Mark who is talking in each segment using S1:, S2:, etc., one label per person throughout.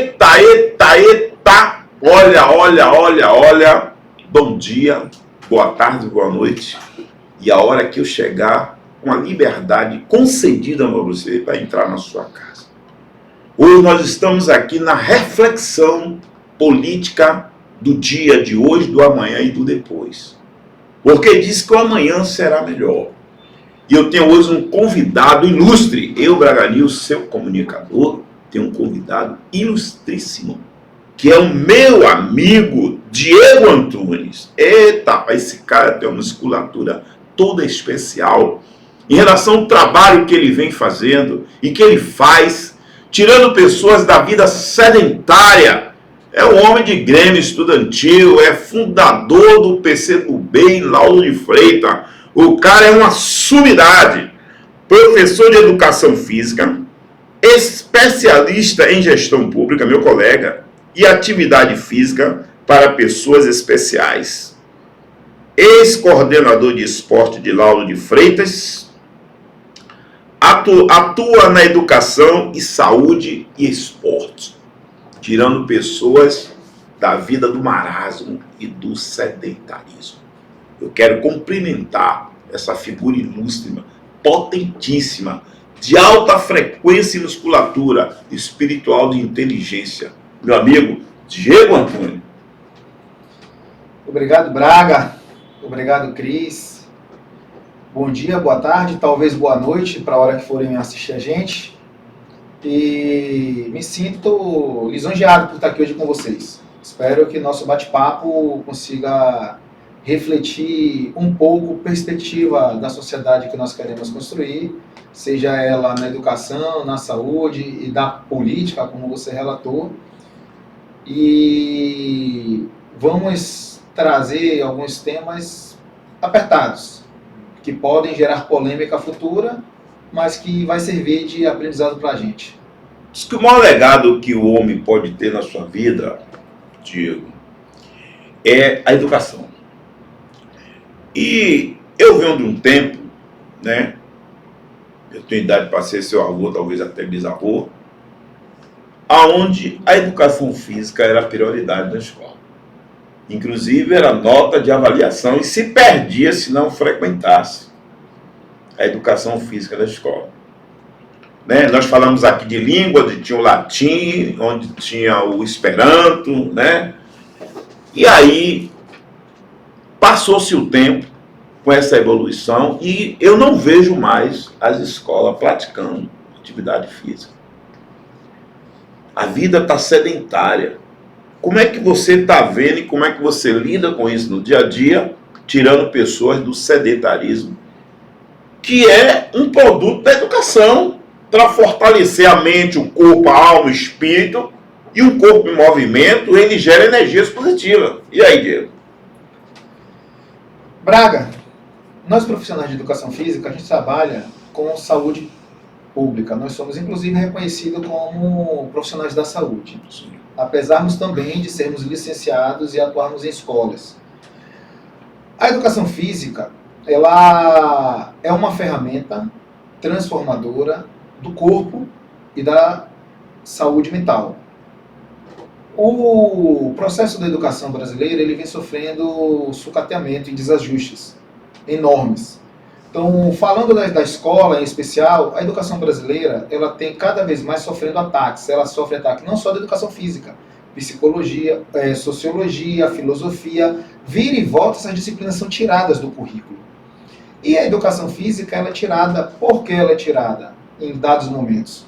S1: Eita, eita, eita! Olha! Bom dia, boa tarde, boa noite. E a hora que eu chegar com a liberdade concedida a você para entrar na sua casa. Hoje nós estamos aqui na reflexão política do dia de hoje, do amanhã e do depois. Porque diz que o amanhã será melhor. E eu tenho hoje um convidado ilustre. Eu, Braga News, seu comunicador, tenho um convidado ilustríssimo, que é o meu amigo Diego Antunes. Eita, esse cara tem uma musculatura toda especial em relação ao trabalho que ele vem fazendo e que ele faz, tirando pessoas da vida sedentária. É um homem de Grêmio estudantil, é fundador do PCdoB em Lauro de Freitas. O cara é uma sumidade, professor de educação física, especialista em gestão pública, meu colega, e atividade física para pessoas especiais. Ex-coordenador de esporte de Lauro de Freitas, atua na educação e saúde e esporte, tirando pessoas da vida do marasmo e do sedentarismo. Eu quero cumprimentar essa figura ilustre, potentíssima, de alta frequência e musculatura espiritual de inteligência, meu amigo Diego Antunes.
S2: Obrigado, Braga. Obrigado, Cris. Bom dia, boa tarde, talvez boa noite para a hora que forem assistir a gente. E me sinto lisonjeado por estar aqui hoje com vocês. Espero que nosso bate-papo consiga refletir um pouco a perspectiva da sociedade que nós queremos construir, seja ela na educação, na saúde e da política, como você relatou. E vamos trazer alguns temas apertados, que podem gerar polêmica futura, mas que vai servir de aprendizado para a gente.
S1: Diz que o maior legado que o homem pode ter na sua vida, Diego, é a educação. E eu venho de um tempo, né? Eu tenho idade para ser seu avô, talvez até bisavô, aonde a educação física era a prioridade na escola. Inclusive era nota de avaliação e se perdia se não frequentasse a educação física da escola. Né? Nós falamos aqui de língua, onde tinha o latim, onde tinha o esperanto, né? E aí passou-se o tempo com essa evolução e eu não vejo mais as escolas praticando atividade física. A vida está sedentária. Como é que você está vendo e como é que você lida com isso no dia a dia, tirando pessoas do sedentarismo, que é um produto da educação para fortalecer a mente, o corpo, a alma, o espírito, e o corpo em movimento, ele gera energias positivas. E aí, Diego?
S2: Braga, nós profissionais de educação física, a gente trabalha com saúde pública. Nós somos, inclusive, reconhecidos como profissionais da saúde. Sim. Apesar também de sermos licenciados e atuarmos em escolas. A educação física, ela é uma ferramenta transformadora do corpo e da saúde mental. O processo da educação brasileira ele vem sofrendo sucateamento e desajustes enormes. Então, falando da escola em especial, a educação brasileira ela tem cada vez mais sofrendo ataques. Ela sofre ataque não só da educação física, psicologia, sociologia, filosofia, vira e volta essas disciplinas são tiradas do currículo. E a educação física ela é tirada, por que ela é tirada em dados momentos?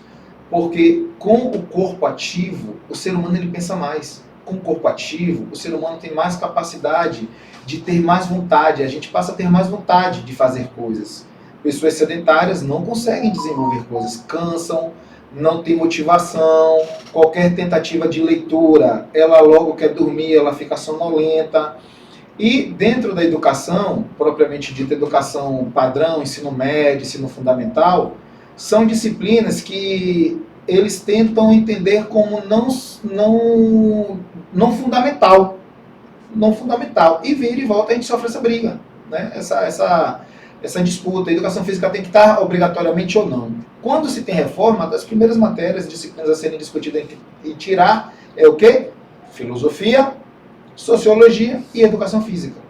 S2: Porque com o corpo ativo, o ser humano ele pensa mais. Com o corpo ativo, o ser humano tem mais capacidade de ter mais vontade. A gente passa a ter mais vontade de fazer coisas. Pessoas sedentárias não conseguem desenvolver coisas, cansam, não tem motivação. Qualquer tentativa de leitura, ela logo quer dormir, ela fica sonolenta. E dentro da educação, propriamente dita educação padrão, ensino médio, ensino fundamental, são disciplinas que eles tentam entender como não fundamental. Não fundamental. E vira e volta a gente sofre essa briga, né? Essa disputa. A educação física tem que estar obrigatoriamente ou não. Quando se tem reforma, das primeiras matérias, disciplinas a serem discutidas e tirar é o quê? Filosofia, sociologia e educação física.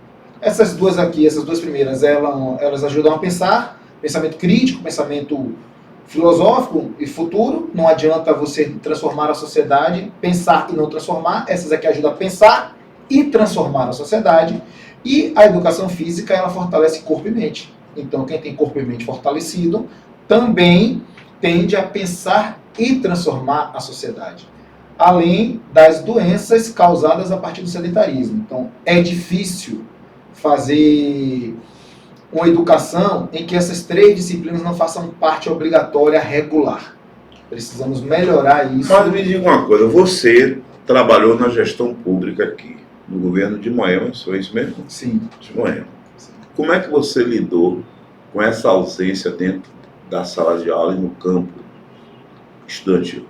S2: Essas duas aqui, essas duas primeiras, elas ajudam a pensar, pensamento crítico, pensamento filosófico e futuro. Não adianta você transformar a sociedade, pensar e não transformar. Essas aqui ajudam a pensar e transformar a sociedade. E a educação física, ela fortalece corpo e mente. Então, quem tem corpo e mente fortalecido também tende a pensar e transformar a sociedade. Além das doenças causadas a partir do sedentarismo. Então, é difícil fazer uma educação em que essas 3 disciplinas não façam parte obrigatória regular. Precisamos melhorar isso.
S1: Mas me diga uma coisa, você trabalhou na gestão pública aqui, no governo de Moema, foi isso mesmo?
S2: Sim.
S1: De Moema. Como é que você lidou com essa ausência dentro da sala de aula e no campo estudantil?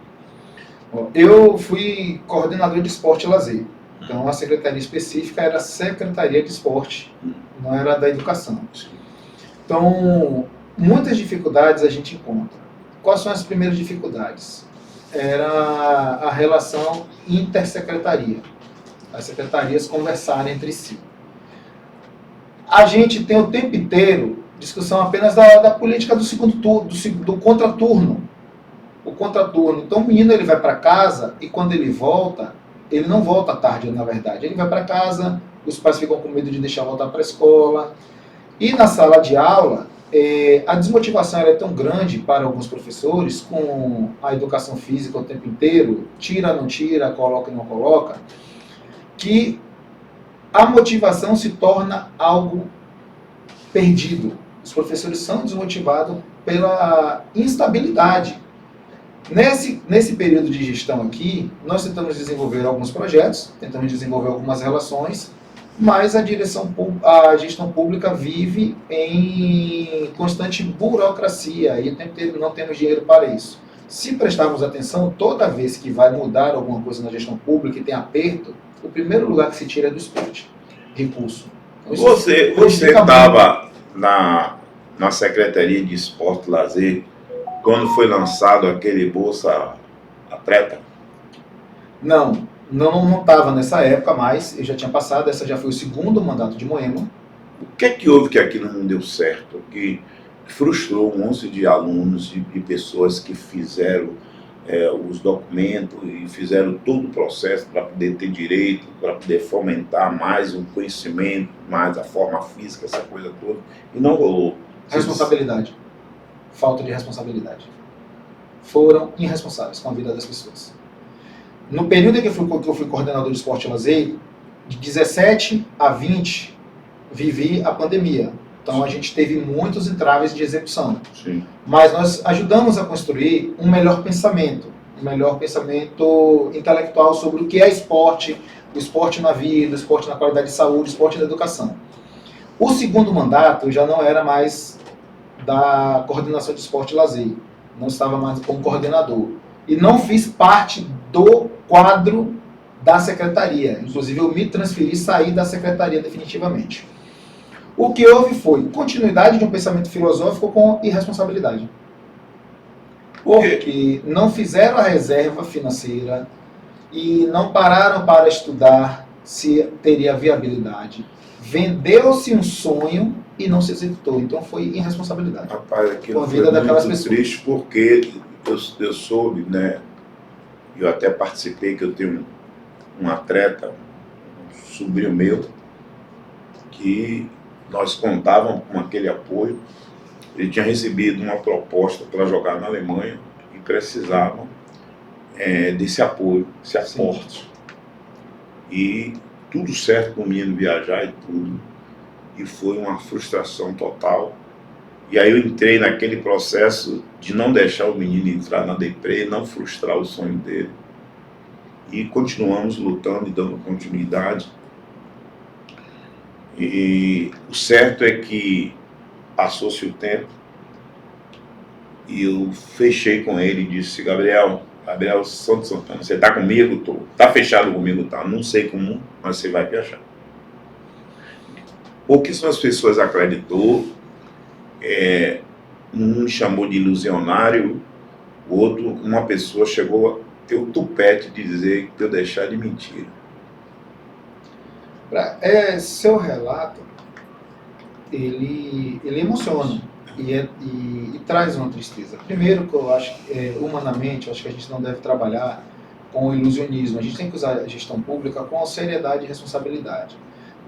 S2: Eu fui coordenador de esporte e lazer. Então, a secretaria específica era a Secretaria de Esporte, não era da Educação. Então, muitas dificuldades a gente encontra. Quais são as primeiras dificuldades? Era a relação intersecretaria. As secretarias conversarem entre si. A gente tem o tempo inteiro discussão apenas da política do segundo turno, do contraturno. O contraturno. Então, o menino ele vai para casa e quando ele volta, ele não volta à tarde, na verdade. Ele vai para casa, os pais ficam com medo de deixar voltar para a escola. E na sala de aula, a desmotivação é tão grande para alguns professores com a educação física o tempo inteiro, tira, não tira, coloca, não coloca, que a motivação se torna algo perdido. Os professores são desmotivados pela instabilidade. Nesse período de gestão aqui, nós tentamos desenvolver alguns projetos, tentamos desenvolver algumas relações, mas a gestão pública vive em constante burocracia e o tempo inteiro não temos dinheiro para isso. Se prestarmos atenção, toda vez que vai mudar alguma coisa na gestão pública e tem aperto, o primeiro lugar que se tira é do esporte, recurso. Então,
S1: você estava na Secretaria de Esporte e Lazer quando foi lançado aquele Bolsa Atleta?
S2: Não estava nessa época, mas eu já tinha passado, essa já foi o segundo mandato de Moema.
S1: O que é que houve que aquilo não deu certo? Que frustrou um monte de alunos e pessoas que fizeram os documentos e fizeram todo o processo para poder ter direito, para poder fomentar mais o conhecimento, mais a forma física, essa coisa toda, e não rolou.
S2: Responsabilidade. Falta de responsabilidade. Foram irresponsáveis com a vida das pessoas. No período em que eu fui coordenador de esporte e lazer, de 17 a 20, vivi a pandemia. Então a gente teve muitos entraves de execução.
S1: Sim.
S2: Mas nós ajudamos a construir um melhor pensamento intelectual sobre o que é esporte, o esporte na vida, o esporte na qualidade de saúde, o esporte na educação. O segundo mandato eu já não era mais da coordenação de esporte e lazer, não estava mais como coordenador. E não fiz parte do quadro da secretaria. Inclusive, eu me transferi e saí da secretaria definitivamente. O que houve foi continuidade de um pensamento filosófico com irresponsabilidade. Porque não fizeram a reserva financeira e não pararam para estudar se teria viabilidade. Vendeu-se um sonho e não se executou. Então foi irresponsabilidade.
S1: Rapaz, aquilo
S2: com a vida daquelas pessoas.
S1: Triste porque eu soube, né? Eu até participei, que eu tenho um atleta, um sobrinho meu, que nós contávamos com aquele apoio. Ele tinha recebido uma proposta para jogar na Alemanha e precisava desse apoio, desse aporte. E tudo certo para o menino viajar e tudo. E foi uma frustração total. E aí eu entrei naquele processo de não deixar o menino entrar na deprê, não frustrar o sonho dele. E continuamos lutando e dando continuidade. E o certo é que passou-se o tempo e eu fechei com ele e disse: Gabriel Santos Santana, você está comigo? Tô. Tá fechado comigo? Tá. Não sei como, mas você vai viajar. Pouquíssimas pessoas acreditou. Um me chamou de ilusionário, o outro, uma pessoa chegou ter o tupete de dizer que eu deixar de mentir.
S2: Seu relato, ele emociona e traz uma tristeza. Primeiro, que eu acho que, humanamente, eu acho que a gente não deve trabalhar com o ilusionismo. A gente tem que usar a gestão pública com seriedade e responsabilidade.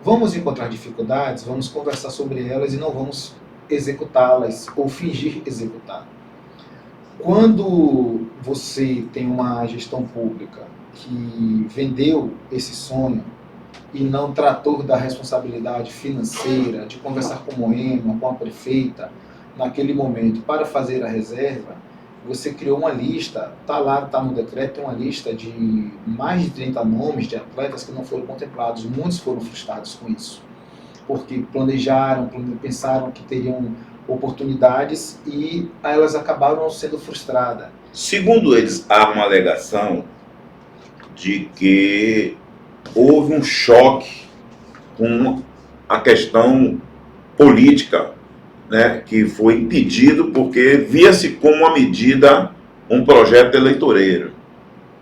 S2: Vamos encontrar dificuldades, vamos conversar sobre elas e não vamos executá-las ou fingir executar. Quando você tem uma gestão pública que vendeu esse sonho e não tratou da responsabilidade financeira, de conversar com o Moema, com a prefeita, naquele momento, para fazer a reserva, você criou uma lista, está no decreto, uma lista de mais de 30 nomes de atletas que não foram contemplados. Muitos foram frustrados com isso, porque planejaram, pensaram que teriam oportunidades e elas acabaram sendo frustradas.
S1: Segundo eles, há uma alegação de que houve um choque com a questão política, né, que foi impedido porque via-se como uma medida, um projeto eleitoreiro,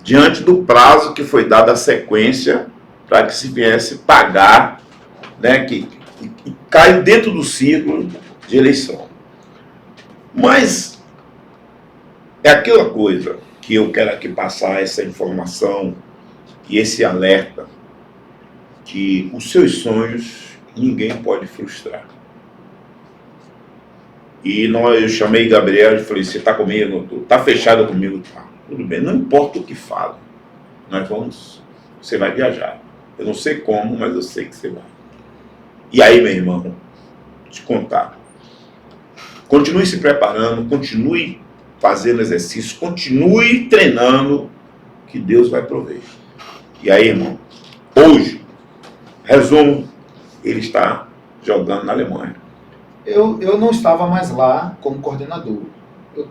S1: diante do prazo que foi dado à sequência para que se viesse pagar, né, que cai dentro do ciclo de eleição. Mas é aquela coisa que eu quero aqui passar, essa informação e esse alerta, que os seus sonhos ninguém pode frustrar. E eu chamei Gabriel e falei, você está comigo? Está fechado comigo? Tá, tudo bem, não importa o que fala, você vai viajar. Eu não sei como, mas eu sei que você vai. E aí, meu irmão, te contar, continue se preparando, continue fazendo exercício, continue treinando, que Deus vai prover. E aí, irmão, hoje, resumo, ele está jogando na Alemanha.
S2: Eu não estava mais lá como coordenador. Eu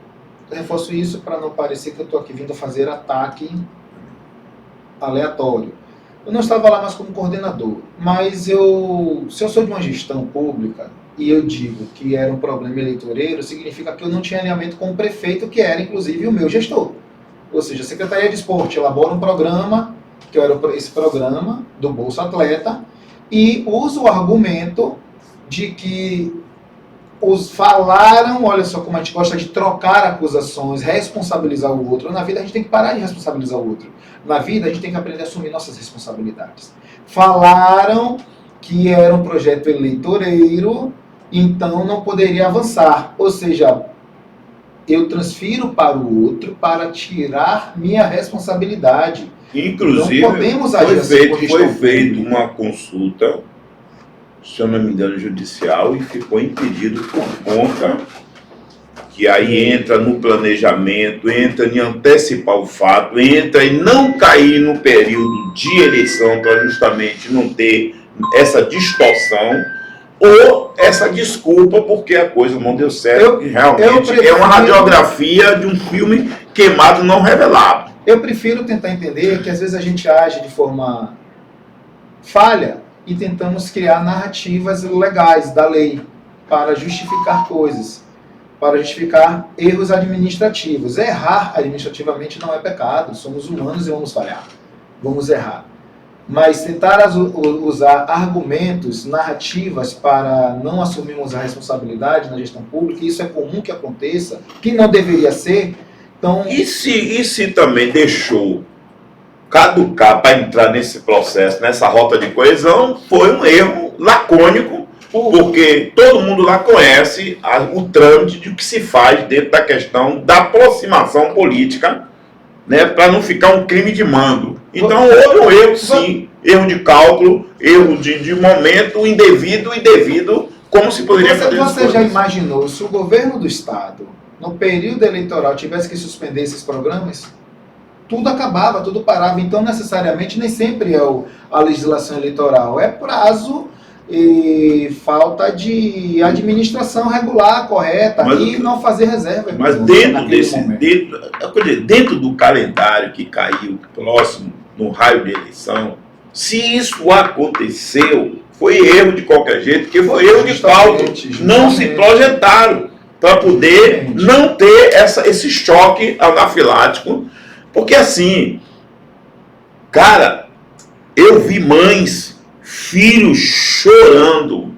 S2: reforço isso para não parecer que eu estou aqui vindo fazer ataque aleatório. Eu não estava lá mais como coordenador, mas se eu sou de uma gestão pública e eu digo que era um problema eleitoreiro, significa que eu não tinha alinhamento com o prefeito, que era inclusive o meu gestor. Ou seja, a Secretaria de Esporte elabora um programa, que era esse programa do Bolsa Atleta, e usa o argumento de que falaram, olha só como a gente gosta de trocar acusações, responsabilizar o outro. Na vida a gente tem que parar de responsabilizar o outro. Na vida a gente tem que aprender a assumir nossas responsabilidades. Falaram que era um projeto eleitoreiro, então não poderia avançar. Ou seja, eu transfiro para o outro para tirar minha responsabilidade.
S1: Inclusive,
S2: não podemos agir
S1: foi feita uma consulta, se eu não me engano, judicial, e ficou impedido por conta que aí entra no planejamento, entra em antecipar o fato, entra em não cair no período de eleição para justamente não ter essa distorção ou essa desculpa porque a coisa não deu certo, realmente é uma radiografia de um filme queimado não revelado.
S2: Eu prefiro tentar entender que às vezes a gente age de forma falha e tentamos criar narrativas legais da lei para justificar coisas, para justificar erros administrativos. Errar administrativamente não é pecado, somos humanos e vamos falhar, vamos errar. Mas tentar usar argumentos, narrativas para não assumirmos a responsabilidade na gestão pública, isso é comum que aconteça, que não deveria ser. Então,
S1: e se também deixou caducar para entrar nesse processo, nessa rota de coesão, foi um erro lacônico, porque todo mundo lá conhece o trâmite de que se faz dentro da questão da aproximação política, né, para não ficar um crime de mando. Então houve um erro, sim, erro de cálculo, erro de momento indevido e devido, como se poderia fazer isso.
S2: Você já imaginou se o governo do Estado, no período eleitoral, tivesse que suspender esses programas? Tudo acabava, tudo parava. Então, necessariamente, nem sempre é a legislação eleitoral. É prazo e falta de administração regular, correta, e não fazer reserva.
S1: Mas dentro do calendário que caiu próximo, no raio de eleição, se isso aconteceu, foi erro de qualquer jeito, porque foi erro de cálculo. Não se projetaram para poder não ter esse choque anafilático Porque assim, cara, eu vi mães, filhos chorando,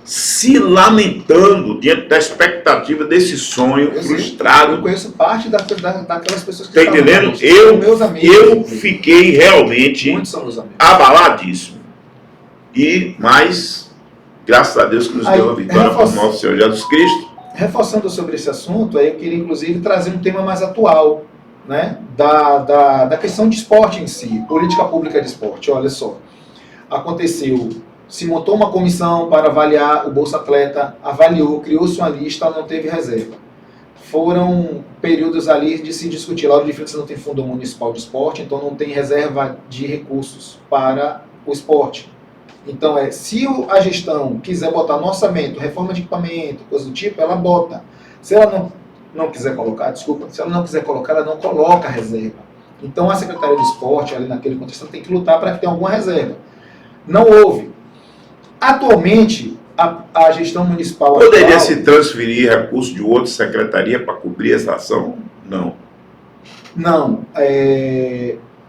S1: se lamentando diante da expectativa desse sonho frustrado.
S2: Eu conheço parte daquelas pessoas que
S1: tá entendendo?
S2: meus amigos.
S1: Eu fiquei realmente
S2: Muitos são meus amigos.
S1: abaladíssimo. Mas, graças a Deus que nos deu a vitória por nosso Senhor Jesus Cristo.
S2: Reforçando sobre esse assunto, aí eu queria inclusive trazer um tema mais atual, né? Da questão de esporte em si, política pública de esporte. Olha só, aconteceu, se montou uma comissão para avaliar o Bolsa Atleta, avaliou, criou-se uma lista, não teve reserva. Foram períodos ali de se discutir. Lauro de Freitas não tem fundo municipal de esporte, então não tem reserva de recursos para o esporte. Então, se a gestão quiser botar no orçamento, reforma de equipamento, coisa do tipo, ela bota. Se ela não quiser colocar, se ela não quiser colocar, ela não coloca reserva. Então, a Secretaria de Esporte, ali naquele contexto, tem que lutar para que tenha alguma reserva. Não houve. Atualmente, a gestão municipal...
S1: Poderia se transferir recursos de outra secretaria para cobrir essa ação? Não.
S2: Não.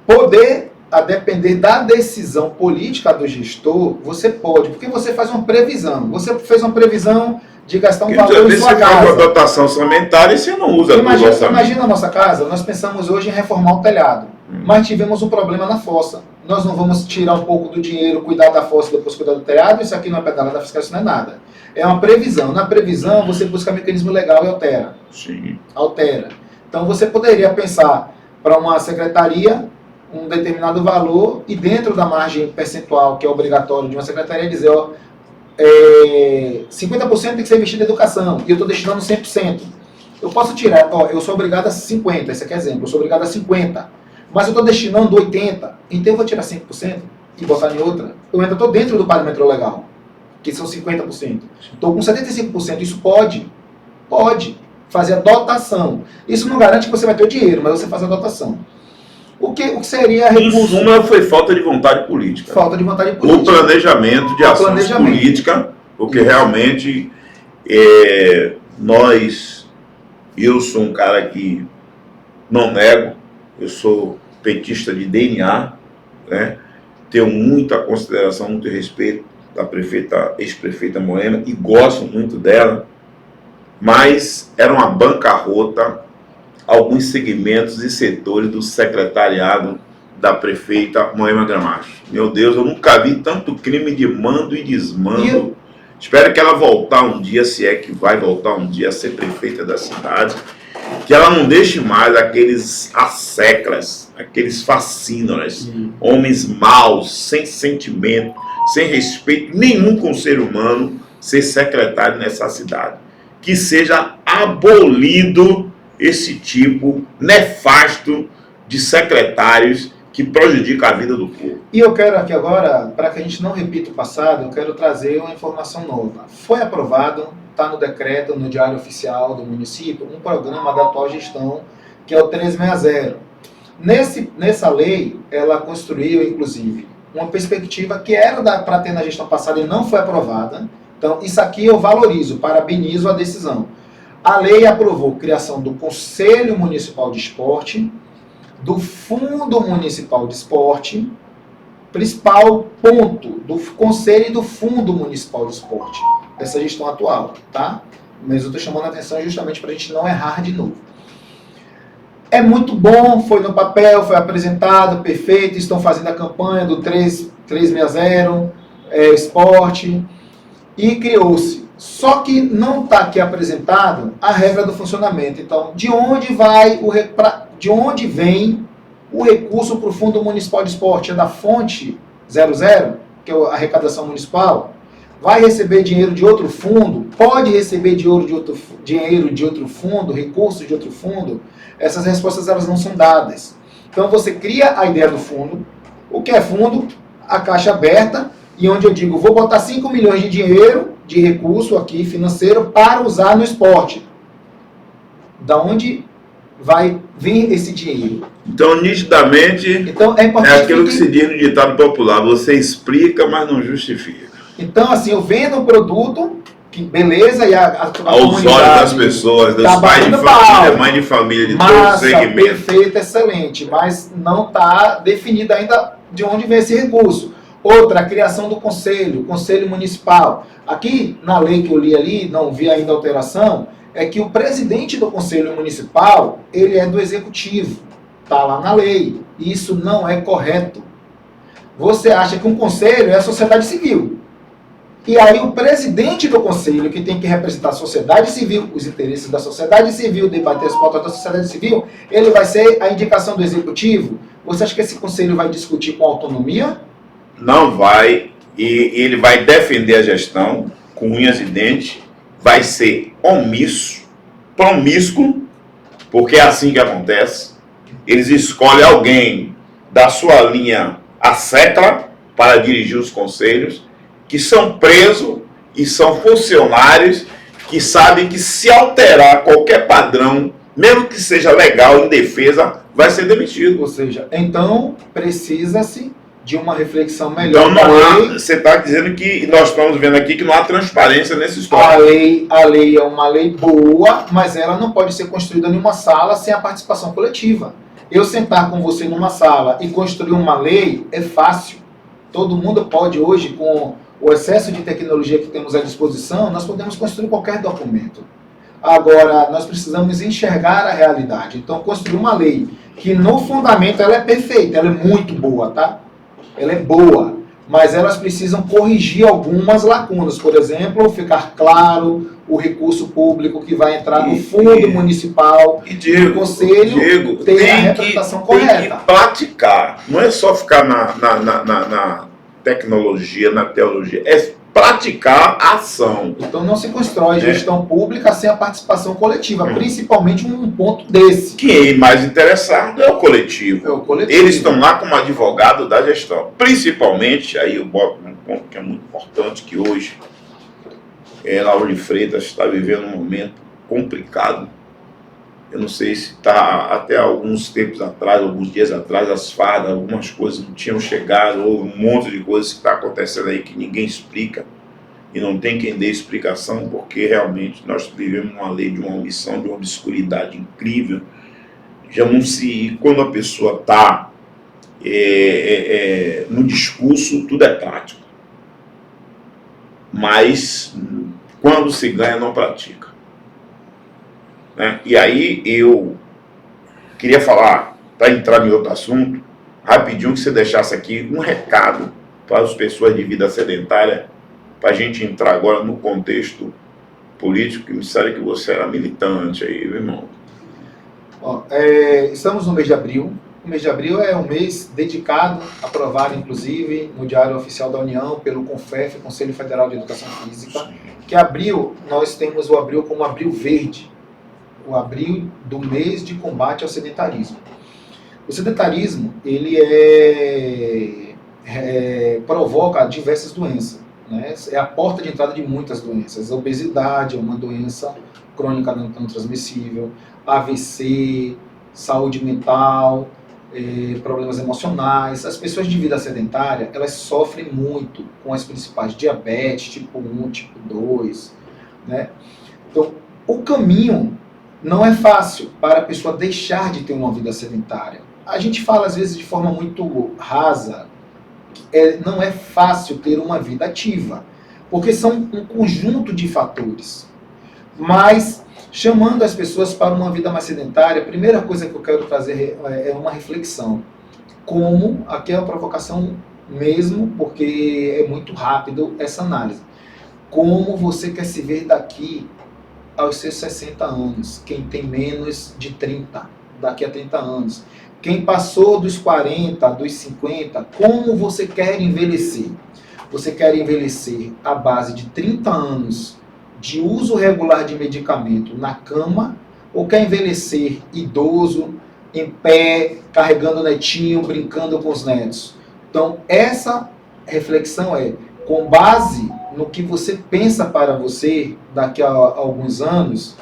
S2: Poder... a depender da decisão política do gestor, você pode, porque você faz uma previsão. Você fez uma previsão de gastar um valor em sua casa.
S1: Você faz uma dotação orçamentária e você não usa.
S2: Imagina a nossa casa, nós pensamos hoje em reformar o telhado, mas tivemos um problema na fossa. Nós não vamos tirar um pouco do dinheiro, cuidar da fossa e depois cuidar do telhado, isso aqui não é pedalada fiscal, isso não é nada. É uma previsão. Na previsão, você busca mecanismo legal e altera.
S1: Sim.
S2: Altera. Então, você poderia pensar para uma secretaria um determinado valor e dentro da margem percentual que é obrigatório de uma secretaria dizer, 50% tem que ser investido em educação e eu estou destinando 100%. Eu posso tirar, eu sou obrigado a 50%, esse aqui é exemplo, eu sou obrigado a 50%, mas eu estou destinando 80%, então eu vou tirar 5% e botar em outra. Eu ainda estou dentro do parâmetro legal, que são 50%. Estou com 75%, isso pode fazer a dotação. Isso não garante que você vai ter o dinheiro, mas você faz a dotação. O que seria recurso?
S1: Em suma, foi falta de vontade política.
S2: Falta de vontade política.
S1: O planejamento de ações políticas, porque realmente eu sou um cara que não nego, eu sou petista de DNA, né? Tenho muita consideração, muito respeito da ex-prefeita Moema e gosto muito dela, mas era uma bancarrota alguns segmentos e setores do secretariado da prefeita Moema Gramacho. Meu Deus, eu nunca vi tanto crime de mando e desmando. Espero que ela voltar um dia, se é que vai voltar um dia a ser prefeita da cidade, que ela não deixe mais aqueles asseclas, aqueles fascínoras, homens maus, sem sentimento, sem respeito nenhum com o ser humano, ser secretário nessa cidade. Que seja abolido esse tipo nefasto de secretários que prejudica a vida do povo.
S2: E eu quero aqui agora, para que a gente não repita o passado, eu quero trazer uma informação nova. Foi aprovado, está no decreto, no Diário Oficial do município, um programa da atual gestão, que é o 360. Nessa lei, ela construiu, inclusive, uma perspectiva que era para ter na gestão passada e não foi aprovada. Então, isso aqui eu valorizo, parabenizo a decisão. A lei aprovou a criação do Conselho Municipal de Esporte, do Fundo Municipal de Esporte, principal ponto do Conselho e do Fundo Municipal de Esporte, dessa gestão atual, tá? Mas eu estou chamando a atenção justamente para a gente não errar de novo. É muito bom, foi no papel, foi apresentado, perfeito, estão fazendo a campanha do 360, esporte, e criou-se. Só que não está aqui apresentado a regra do funcionamento. Então, de onde vem o recurso para o Fundo Municipal de Esporte? É da fonte 00, que é a arrecadação municipal? Vai receber dinheiro de outro fundo? Pode receber dinheiro de outro fundo, recursos de outro fundo? Essas respostas elas não são dadas. Então, você cria a ideia do fundo. O que é fundo? A caixa aberta, e onde eu digo, vou botar 5 milhões de dinheiro, de recurso aqui financeiro, para usar no esporte. Da onde vai vir esse dinheiro?
S1: Então, nitidamente, é aquilo que se diz no ditado popular, você explica, mas não justifica.
S2: Então, assim, eu vendo um produto que beleza, e
S1: aos olhos das pessoas, dos
S2: tá
S1: pais de família, mãe de família, de todos os segmentos.
S2: Perfeito, excelente, mas não está definido ainda de onde vem esse recurso. Outra, a criação do conselho municipal. Aqui, na lei que eu li ali, não vi ainda alteração, é que o presidente do conselho municipal, ele é do executivo, está lá na lei. Isso não é correto. Você acha que um conselho é a sociedade civil. E aí o presidente do conselho, que tem que representar a sociedade civil, os interesses da sociedade civil, debater as pautas da sociedade civil, ele vai ser a indicação do executivo? Você acha que esse conselho vai discutir com autonomia?
S1: Não vai, e ele vai defender a gestão com unhas e dentes, vai ser omisso, promíscuo, porque é assim que acontece. Eles escolhem alguém da sua linha acécula para dirigir os conselhos, que são presos e são funcionários que sabem que se alterar qualquer padrão, mesmo que seja legal, em defesa, vai ser demitido.
S2: Ou seja, então precisa-se de uma reflexão melhor.
S1: Então não há, você está dizendo que nós estamos vendo aqui que não há transparência nessa história.
S2: A lei é uma lei boa, mas ela não pode ser construída em uma sala sem a participação coletiva. Eu sentar com você numa sala e construir uma lei é fácil. Todo mundo pode hoje, com o excesso de tecnologia que temos à disposição, nós podemos construir qualquer documento. Agora, nós precisamos enxergar a realidade. Então, construir uma lei que, no fundamento, ela é perfeita, ela é muito boa, tá? Ela é boa, mas elas precisam corrigir algumas lacunas. Por exemplo, ficar claro o recurso público que vai entrar no fundo municipal.
S1: E Diego,
S2: o conselho tem a representação correta.
S1: Tem que praticar. Não é só ficar na tecnologia, na teologia. É praticar a ação.
S2: Então não se constrói gestão pública sem a participação coletiva, principalmente um ponto desse.
S1: Quem é mais interessado é o coletivo.
S2: É o coletivo.
S1: Eles estão lá como advogado da gestão. Principalmente, aí eu boto um ponto que é muito importante, que hoje Lauro de Freitas está vivendo um momento complicado. Eu não sei se está até alguns tempos atrás, alguns dias atrás, as fardas, algumas coisas não tinham chegado, houve um monte de coisas que está acontecendo aí que ninguém explica e não tem quem dê explicação, porque realmente nós vivemos uma lei de uma omissão, de uma obscuridade incrível. Já não se, quando a pessoa está no discurso, tudo é prático, mas quando se ganha, não pratica. Né? E aí eu queria falar, para entrar em outro assunto, rapidinho, que você deixasse aqui um recado para as pessoas de vida sedentária, para a gente entrar agora no contexto político, que me disseram que você era militante aí, meu irmão.
S2: Estamos no mês de abril. O mês de abril é um mês dedicado, aprovado inclusive no Diário Oficial da União pelo CONFEF, Conselho Federal de Educação Física, que abril, nós temos o abril como abril verde, o abril do mês de combate ao sedentarismo. O sedentarismo, ele provoca diversas doenças, né? É a porta de entrada de muitas doenças. A obesidade é uma doença crônica não transmissível, AVC, saúde mental, problemas emocionais. As pessoas de vida sedentária, elas sofrem muito com as principais diabetes, tipo 1, tipo 2, né? Então, o caminho não é fácil para a pessoa deixar de ter uma vida sedentária. A gente fala, às vezes, de forma muito rasa, não é fácil ter uma vida ativa, porque são um conjunto de fatores. Mas, chamando as pessoas para uma vida mais sedentária, a primeira coisa que eu quero trazer é uma reflexão. Como, aqui é uma provocação mesmo, porque é muito rápido essa análise. Como você quer se ver daqui aos seus 60 anos, quem tem menos de 30, daqui a 30 anos. Quem passou dos 40, dos 50, como você quer envelhecer? Você quer envelhecer à base de 30 anos de uso regular de medicamento na cama, ou quer envelhecer idoso, em pé, carregando o netinho, brincando com os netos? Então, essa reflexão com base no que você pensa para você daqui a alguns anos,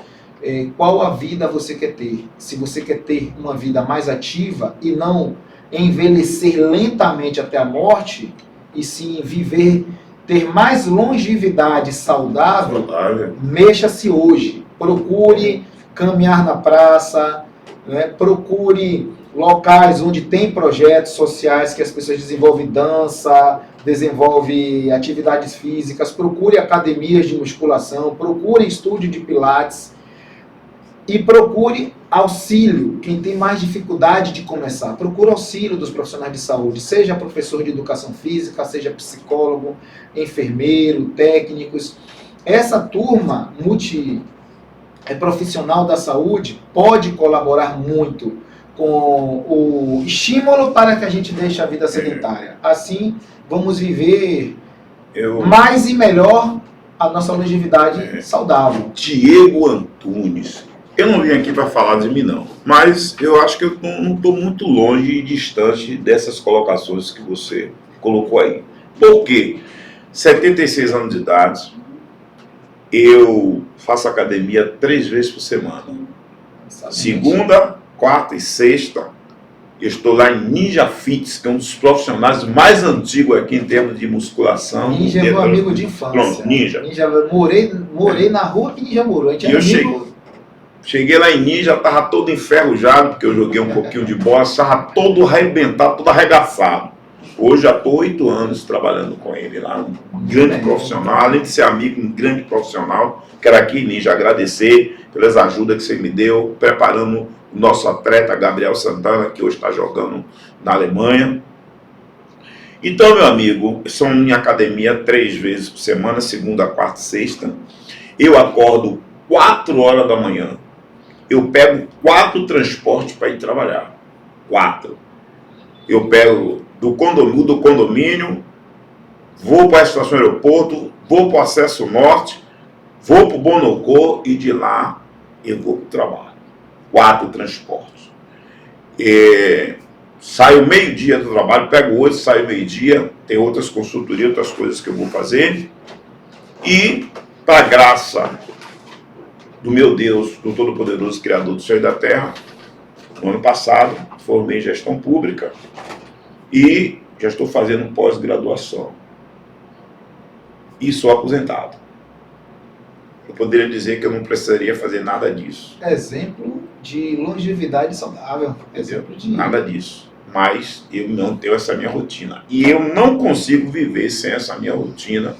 S2: qual a vida você quer ter. Se você quer ter uma vida mais ativa e não envelhecer lentamente até a morte, e sim viver ter mais longevidade saudável, mexa-se hoje. Procure caminhar na praça, né? Procure locais onde tem projetos sociais que as pessoas desenvolvem dança, desenvolvem atividades físicas, procure academias de musculação, procure estúdio de pilates e procure auxílio, quem tem mais dificuldade de começar. Procure auxílio dos profissionais de saúde, seja professor de educação física, seja psicólogo, enfermeiro, técnicos. Essa turma profissional da saúde pode colaborar muito com o estímulo para que a gente deixe a vida sedentária. Assim, vamos viver mais e melhor a nossa longevidade saudável.
S1: Diego Antunes. Eu não vim aqui para falar de mim, não. Mas eu acho que eu não estou muito longe e distante dessas colocações que você colocou aí. Por quê? 76 anos de idade, eu faço academia 3 vezes por semana. Segunda, quarta e sexta, eu estou lá em Ninja Fitness, que é um dos profissionais mais antigos aqui em termos de musculação.
S2: Ninja é meu amigo de infância.
S1: Pronto, Ninja.
S2: Morei na rua que Ninja morou. A gente era
S1: Cheguei lá em Ninja, estava todo enferrujado, porque eu joguei um pouquinho de bola, estava todo arrebentado, todo arregaçado. Hoje já estou 8 anos trabalhando com ele lá, um grande profissional, além de ser amigo, um grande profissional. Quero aqui, Ninja, agradecer pelas ajudas que você me deu, preparando o nosso atleta Gabriel Santana, que hoje está jogando na Alemanha. Então, meu amigo, são em academia 3 vezes por semana, segunda, quarta e sexta. Eu acordo 4 horas da manhã. Eu pego 4 transportes para ir trabalhar. 4. Eu pego do condomínio, vou para a estação aeroporto, vou para o Acesso Norte, vou para o Bonocô e de lá eu vou para o trabalho. 4 transportes. Saio meio-dia do trabalho, pego 8, saio meio-dia, tem outras consultorias, outras coisas que eu vou fazer. E, para graça do meu Deus, do Todo-Poderoso Criador do céu e da terra, no ano passado, formei em gestão pública e já estou fazendo pós-graduação. E sou aposentado. Eu poderia dizer que eu não precisaria fazer nada disso.
S2: Exemplo de longevidade saudável. Exemplo de...
S1: Nada disso. Mas eu não tenho essa minha rotina. E eu não consigo viver sem essa minha rotina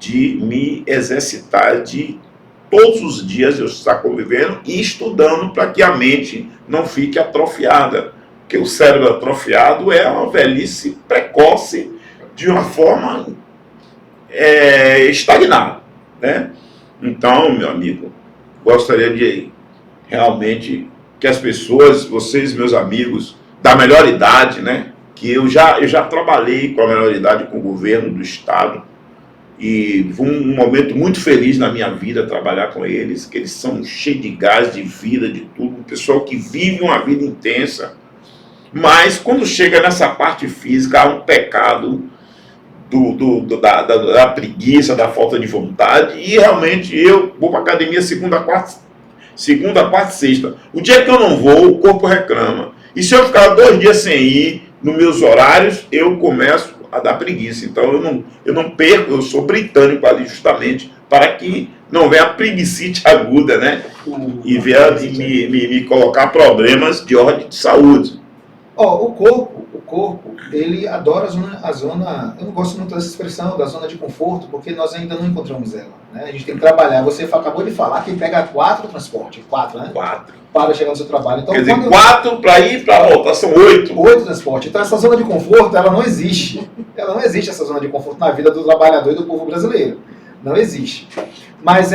S1: de me exercitar, de todos os dias eu estar convivendo e estudando para que a mente não fique atrofiada. Porque o cérebro atrofiado é uma velhice precoce de uma forma estagnada, né? Então, meu amigo, gostaria de realmente que as pessoas, vocês, meus amigos, da melhor idade, né? Que eu já trabalhei com a melhor idade com o governo do estado e foi um momento muito feliz na minha vida trabalhar com eles, que eles são cheios de gás, de vida, de tudo, um pessoal que vive uma vida intensa. Mas quando chega nessa parte física, há um pecado da preguiça, da falta de vontade, e realmente eu vou para a academia segunda, quarta e sexta. O dia que eu não vou, o corpo reclama. E se eu ficar 2 dias sem ir, nos meus horários, eu começo a dar preguiça. Então eu não perco, eu sou britânico ali justamente para que não venha a preguicite aguda, né? E venha me colocar problemas de ordem de saúde.
S2: O corpo, ele adora a zona, eu não gosto muito dessa expressão, da zona de conforto, porque nós ainda não encontramos ela, né? A gente tem que trabalhar. Você acabou de falar que pega 4 transportes, 4, né?
S1: 4.
S2: Para chegar no seu trabalho. Então,
S1: quer dizer, 4 para ir e para voltar, são 8.
S2: 8 transportes. Então essa zona de conforto, ela não existe. Ela não existe, essa zona de conforto na vida do trabalhador e do povo brasileiro. Não existe. Mas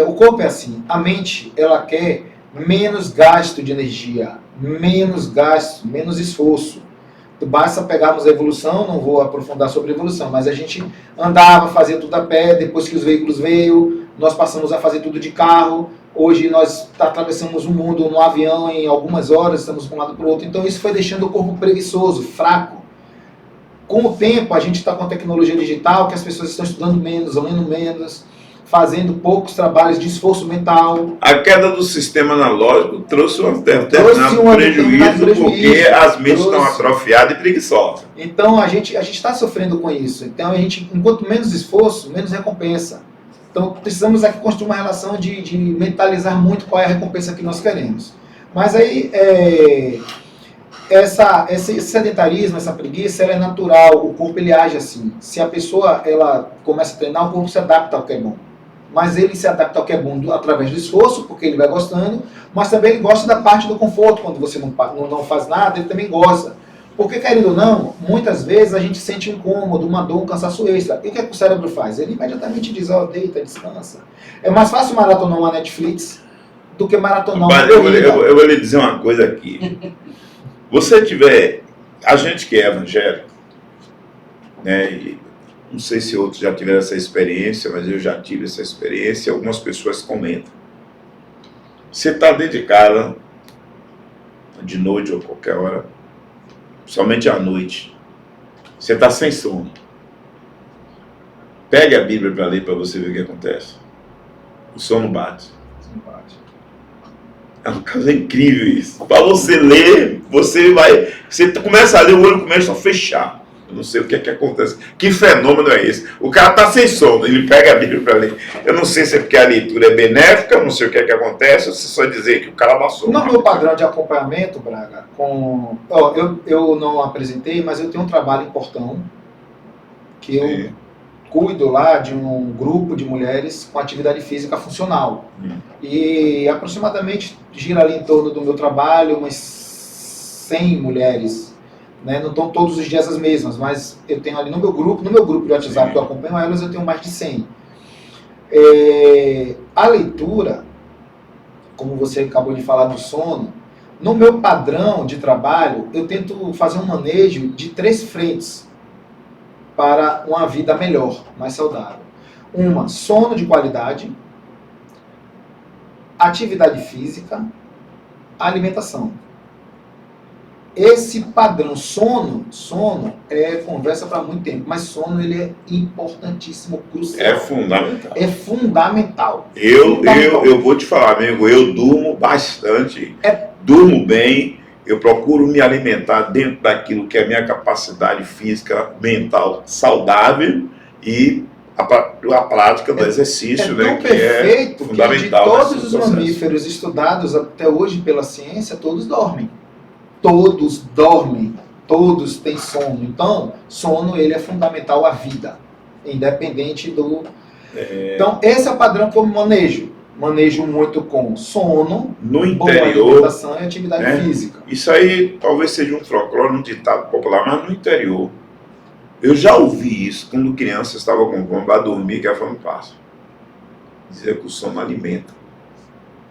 S2: o corpo é assim. A mente, ela quer menos gasto de energia, menos gasto, menos esforço. Basta pegarmos a evolução, não vou aprofundar sobre a evolução, mas a gente andava, fazia tudo a pé, depois que os veículos veio, nós passamos a fazer tudo de carro. Hoje nós atravessamos o mundo no avião em algumas horas, estamos de um lado para o outro. Então isso foi deixando o corpo preguiçoso, fraco. Com o tempo, a gente está com a tecnologia digital, que as pessoas estão estudando menos, lendo menos, fazendo poucos trabalhos de esforço mental.
S1: A queda do sistema analógico trouxe um
S2: determinado
S1: prejuízo porque as mentes estão atrofiadas e preguiçosas.
S2: Então a gente está sofrendo com isso. Então a gente, enquanto menos esforço, menos recompensa. Então precisamos aqui construir uma relação de mentalizar muito qual é a recompensa que nós queremos. Mas aí esse sedentarismo, essa preguiça, ela é natural. O corpo ele age assim. Se a pessoa ela começa a treinar, o corpo se adapta ao que é bom. Mas ele se adapta ao que é bom através do esforço, porque ele vai gostando, mas também ele gosta da parte do conforto. Quando você não faz nada, ele também gosta. Porque, querendo ou não, muitas vezes a gente sente um incômodo, uma dor, um cansaço extra. E o que, é que o cérebro faz? Ele imediatamente diz, deita, descansa. É mais fácil maratonar uma Netflix do que maratonar uma corrida.
S1: Eu vou lhe dizer uma coisa aqui. Você tiver, a gente que é evangélico, né, não sei se outros já tiveram essa experiência, mas eu já tive essa experiência. Algumas pessoas comentam. Você está dentro de casa, de noite ou qualquer hora, somente à noite. Você está sem sono. Pegue a Bíblia para ler para você ver o que acontece. O sono bate. É uma coisa incrível isso. Para você ler, você começa a ler, o olho começa a fechar. Eu não sei o que é que acontece. Que fenômeno é esse? O cara está sem sono, ele pega a Bíblia para ler. Eu não sei se é porque a leitura é benéfica, eu não sei o que é que acontece, ou se só dizer que o cara passou.
S2: No meu padrão de acompanhamento, Braga, eu não apresentei, mas eu tenho um trabalho em Portão, que eu cuido lá de um grupo de mulheres com atividade física funcional. E aproximadamente gira ali em torno do meu trabalho umas 100 mulheres. Né? Não estão todos os dias as mesmas, mas eu tenho ali no meu grupo de WhatsApp que eu acompanho elas, eu tenho mais de 100. A leitura, como você acabou de falar do sono, no meu padrão de trabalho, eu tento fazer um manejo de 3 frentes para uma vida melhor, mais saudável. Uma, sono de qualidade, atividade física, alimentação. Esse padrão sono é conversa para muito tempo, mas sono ele é importantíssimo, crucial.
S1: É fundamental.
S2: É fundamental.
S1: Eu vou te falar, amigo, eu durmo bastante, durmo bem, eu procuro me alimentar dentro daquilo que é a minha capacidade física, mental, saudável e a prática do exercício, né, que é fundamental.
S2: Que de todos os mamíferos estudados até hoje pela ciência, todos dormem. Todos dormem, todos têm sono. Então, sono ele é fundamental à vida, independente do... Então, esse é o padrão que eu manejo. Manejo muito com sono,
S1: no
S2: boa
S1: interior,
S2: alimentação e atividade física.
S1: Isso aí talvez seja um folclore, um ditado popular, mas no interior, eu já ouvi isso quando criança estava com fome para dormir, que a fome passa. Dizia que o sono alimenta.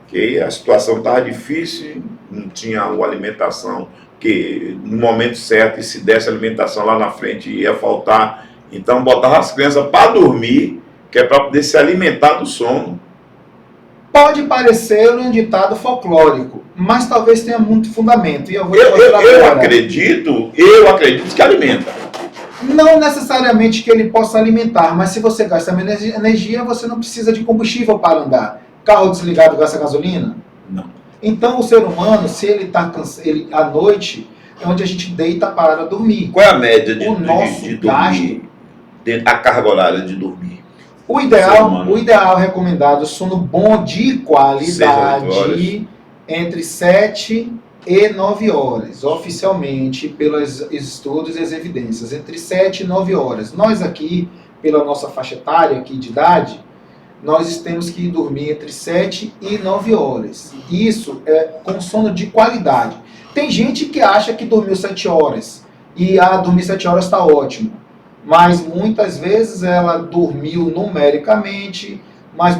S1: Que a situação estava difícil, não tinha uma alimentação, que no momento certo, e se desse alimentação lá na frente ia faltar. Então botava as crianças para dormir, que é para poder se alimentar do sono.
S2: Pode parecer um ditado folclórico, mas talvez tenha muito fundamento. E eu
S1: acredito que alimenta.
S2: Não necessariamente que ele possa alimentar, mas se você gasta menos energia, você não precisa de combustível para andar. Carro desligado gasta gasolina?
S1: Não.
S2: Então o ser humano, se ele está à noite, é onde a gente deita para dormir.
S1: Qual é a média de
S2: gasto?
S1: A carga horária de dormir?
S2: O ideal recomendado, sono bom de qualidade, entre 7 e 9 horas. Oficialmente, pelos estudos e as evidências, entre 7 e 9 horas. Nós aqui, pela nossa faixa etária aqui de idade, nós temos que dormir entre 7 e 9 horas. Isso é com sono de qualidade. Tem gente que acha que dormiu 7 horas e dormir 7 horas está ótimo. Mas muitas vezes ela dormiu numericamente, mas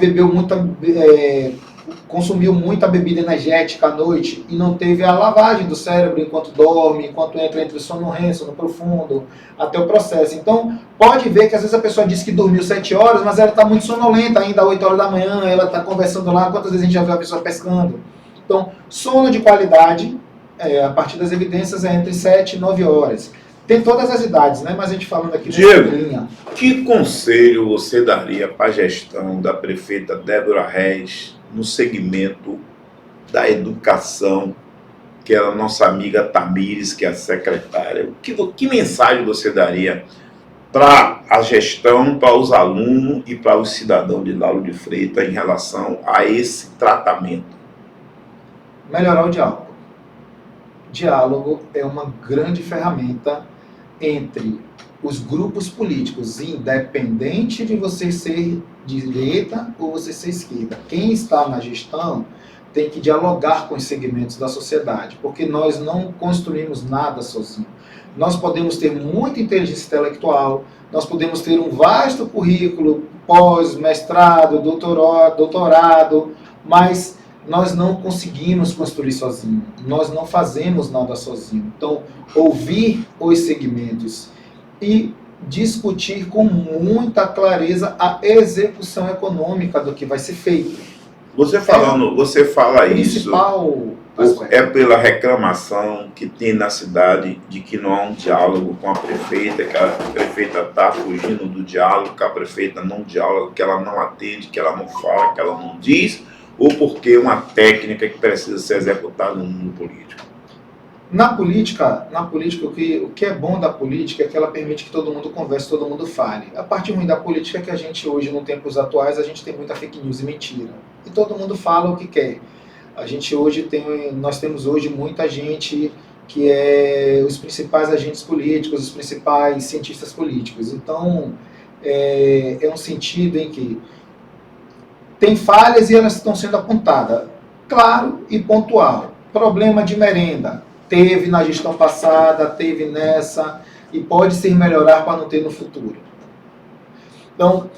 S2: consumiu muita bebida energética à noite e não teve a lavagem do cérebro enquanto dorme, enquanto entra entre o sono REM, sono profundo, até o processo. Então, pode ver que às vezes a pessoa diz que dormiu 7 horas, mas ela está muito sonolenta ainda, às 8 horas da manhã, ela está conversando lá, quantas vezes a gente já viu a pessoa pescando. Então, sono de qualidade, a partir das evidências, é entre 7 e 9 horas. Tem todas as idades, né? Mas a gente falando aqui
S1: Diego,
S2: nessa linha.
S1: que conselho você daria para a gestão da prefeita Débora Reis no segmento da educação, que é a nossa amiga Tamires, que é a secretária? Que mensagem você daria para a gestão, para os alunos e para os cidadãos de Lauro de Freitas em relação a esse tratamento?
S2: Melhorar o diálogo. Diálogo é uma grande ferramenta entre os grupos políticos, independente de você ser direita ou você ser esquerda. Quem está na gestão tem que dialogar com os segmentos da sociedade, porque nós não construímos nada sozinho. Nós podemos ter muita inteligência intelectual, nós podemos ter um vasto currículo, pós, mestrado, doutorado, mas nós não conseguimos construir sozinho, nós não fazemos nada sozinho. Então, ouvir os segmentos e discutir com muita clareza a execução econômica do que vai ser feito.
S1: Você fala isso,
S2: aspecto.
S1: é pela reclamação que tem na cidade de que não há um diálogo com a prefeita, que a prefeita está fugindo do diálogo, que a prefeita não dialoga, que ela não atende, que ela não fala, que ela não diz, ou porque é uma técnica que precisa ser executada no mundo político?
S2: Na política o que é bom da política é que ela permite que todo mundo converse, todo mundo fale. A parte ruim da política é que a gente hoje, nos tempos atuais, a gente tem muita fake news e mentira. E todo mundo fala o que quer. Nós temos hoje muita gente que é os principais agentes políticos, os principais cientistas políticos. Então, é um sentido em que tem falhas e elas estão sendo apontadas. Claro e pontual. Problema de merenda. Teve na gestão passada, teve nessa, e pode ser melhorar para não ter no futuro. Então,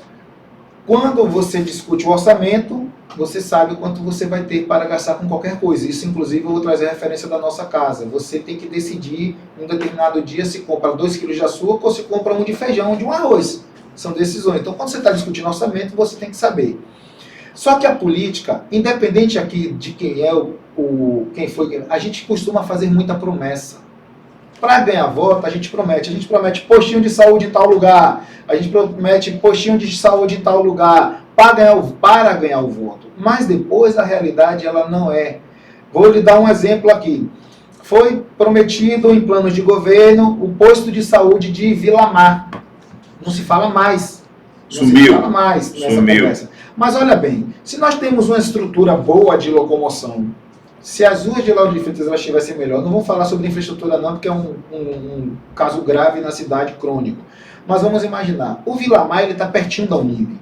S2: quando você discute o orçamento, você sabe o quanto você vai ter para gastar com qualquer coisa. Isso, inclusive, eu vou trazer a referência da nossa casa. Você tem que decidir, um determinado dia, se compra 2 quilos de açúcar ou se compra 1 de feijão ou de um arroz. São decisões. Então, quando você está discutindo orçamento, você tem que saber. Só que a política, independente aqui de quem é quem foi, a gente costuma fazer muita promessa. Para ganhar voto, a gente promete postinho de saúde em tal lugar, a gente promete postinho de saúde em tal lugar, para ganhar o voto. Mas depois a realidade ela não é. Vou lhe dar um exemplo aqui. Foi prometido em planos de governo o posto de saúde de Vila Mar. Não se fala mais.
S1: Sumiu.
S2: Se fala mais nessa conversa. Mas olha bem, se nós temos uma estrutura boa de locomoção, se as ruas de Lauro de Freitas elas estivessem melhor, não vou falar sobre infraestrutura não, porque é um caso grave na cidade, crônico. Mas vamos imaginar, o Vila Mar está pertinho da Unib.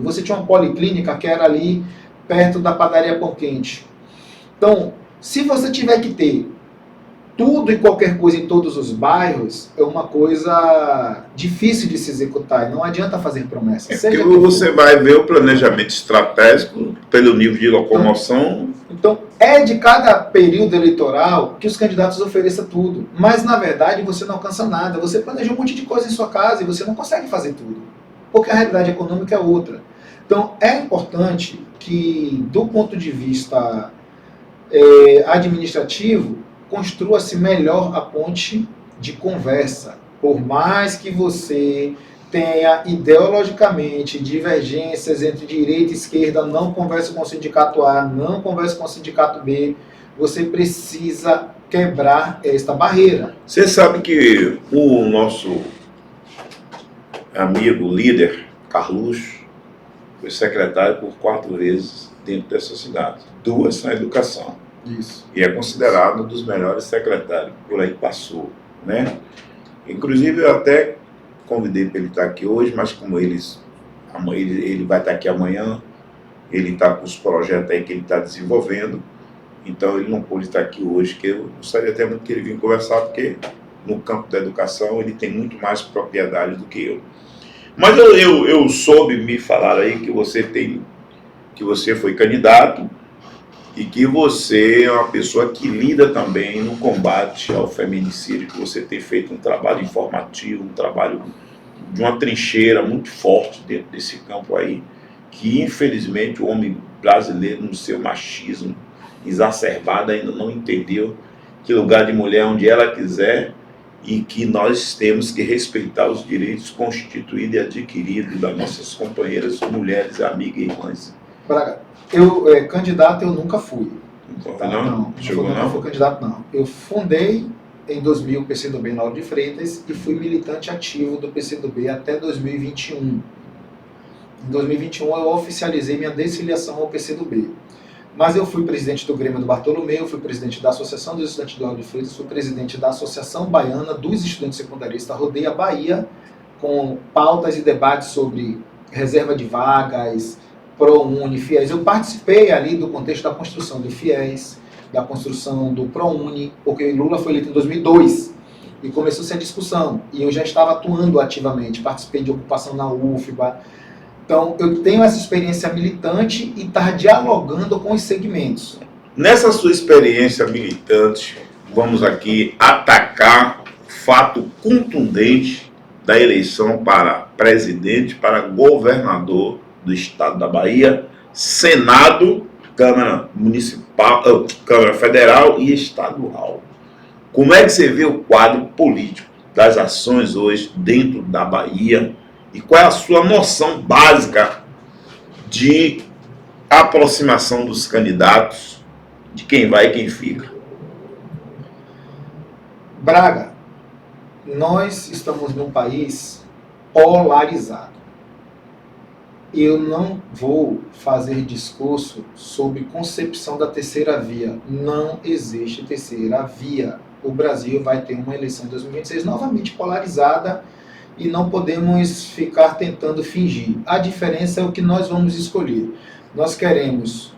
S2: Você tinha uma policlínica que era ali perto da padaria Pão Quente. Então, se você tiver que ter tudo e qualquer coisa em todos os bairros, é uma coisa difícil de se executar. Não adianta fazer promessas.
S1: Porque você vai ver o planejamento estratégico pelo nível de locomoção.
S2: Então, é de cada período eleitoral que os candidatos ofereçam tudo. Mas, na verdade, você não alcança nada. Você planeja um monte de coisa em sua casa e você não consegue fazer tudo. Porque a realidade econômica é outra. Então, é importante que, do ponto de vista administrativo, construa-se melhor a ponte de conversa. Por mais que você tenha ideologicamente divergências entre direita e esquerda, não converse com o sindicato A, não converse com o sindicato B, você precisa quebrar esta barreira.
S1: Você sabe que o nosso amigo líder, Carluxo, foi secretário por 4 vezes dentro dessa cidade. 2 na educação.
S2: Isso.
S1: E é considerado um dos melhores secretários por aí passou, né? Inclusive eu até convidei para ele estar aqui hoje, mas como ele vai estar aqui amanhã, ele está com os projetos aí que ele está desenvolvendo, então ele não pôde estar aqui hoje, que eu gostaria até muito que ele vinha conversar, porque no campo da educação ele tem muito mais propriedade do que eu. Mas eu soube me falar aí que você foi candidato, e que você é uma pessoa que lida também no combate ao feminicídio, que você tem feito um trabalho informativo, um trabalho de uma trincheira muito forte dentro desse campo aí, que infelizmente o homem brasileiro, no seu machismo exacerbado, ainda não entendeu que lugar de mulher é onde ela quiser e que nós temos que respeitar os direitos constituídos e adquiridos das nossas companheiras, mulheres, amigas e irmãs.
S2: Braga, candidato eu nunca fui. Tá? Não fui candidato, não. Eu fundei em 2000 o PCdoB em Lauro de Freitas e fui militante ativo do PCdoB até 2021. Em 2021 eu oficializei minha desfiliação ao PCdoB. Mas eu fui presidente do Grêmio do Bartolomeu, fui presidente da Associação dos Estudantes de Lauro de Freitas, fui presidente da Associação Baiana dos Estudantes Secundaristas, rodei a Bahia com pautas e debates sobre reserva de vagas, ProUni, FIES. Eu participei ali do contexto da construção do FIES, da construção do ProUni, porque Lula foi eleito em 2002 e começou-se a discussão. E eu já estava atuando ativamente, participei de ocupação na UFBA. Então, eu tenho essa experiência militante e estar dialogando com os segmentos.
S1: Nessa sua experiência militante, vamos aqui atacar o fato contundente da eleição para presidente, para governador do estado da Bahia, Senado, Câmara Municipal, Câmara Federal e Estadual. Como é que você vê o quadro político das ações hoje dentro da Bahia? E qual é a sua noção básica de aproximação dos candidatos, de quem vai e quem fica?
S2: Braga, nós estamos num país polarizado. Eu não vou fazer discurso sobre concepção da terceira via. Não existe terceira via. O Brasil vai ter uma eleição em 2026 novamente polarizada, e não podemos ficar tentando fingir. A diferença é o que nós vamos escolher. Nós queremos,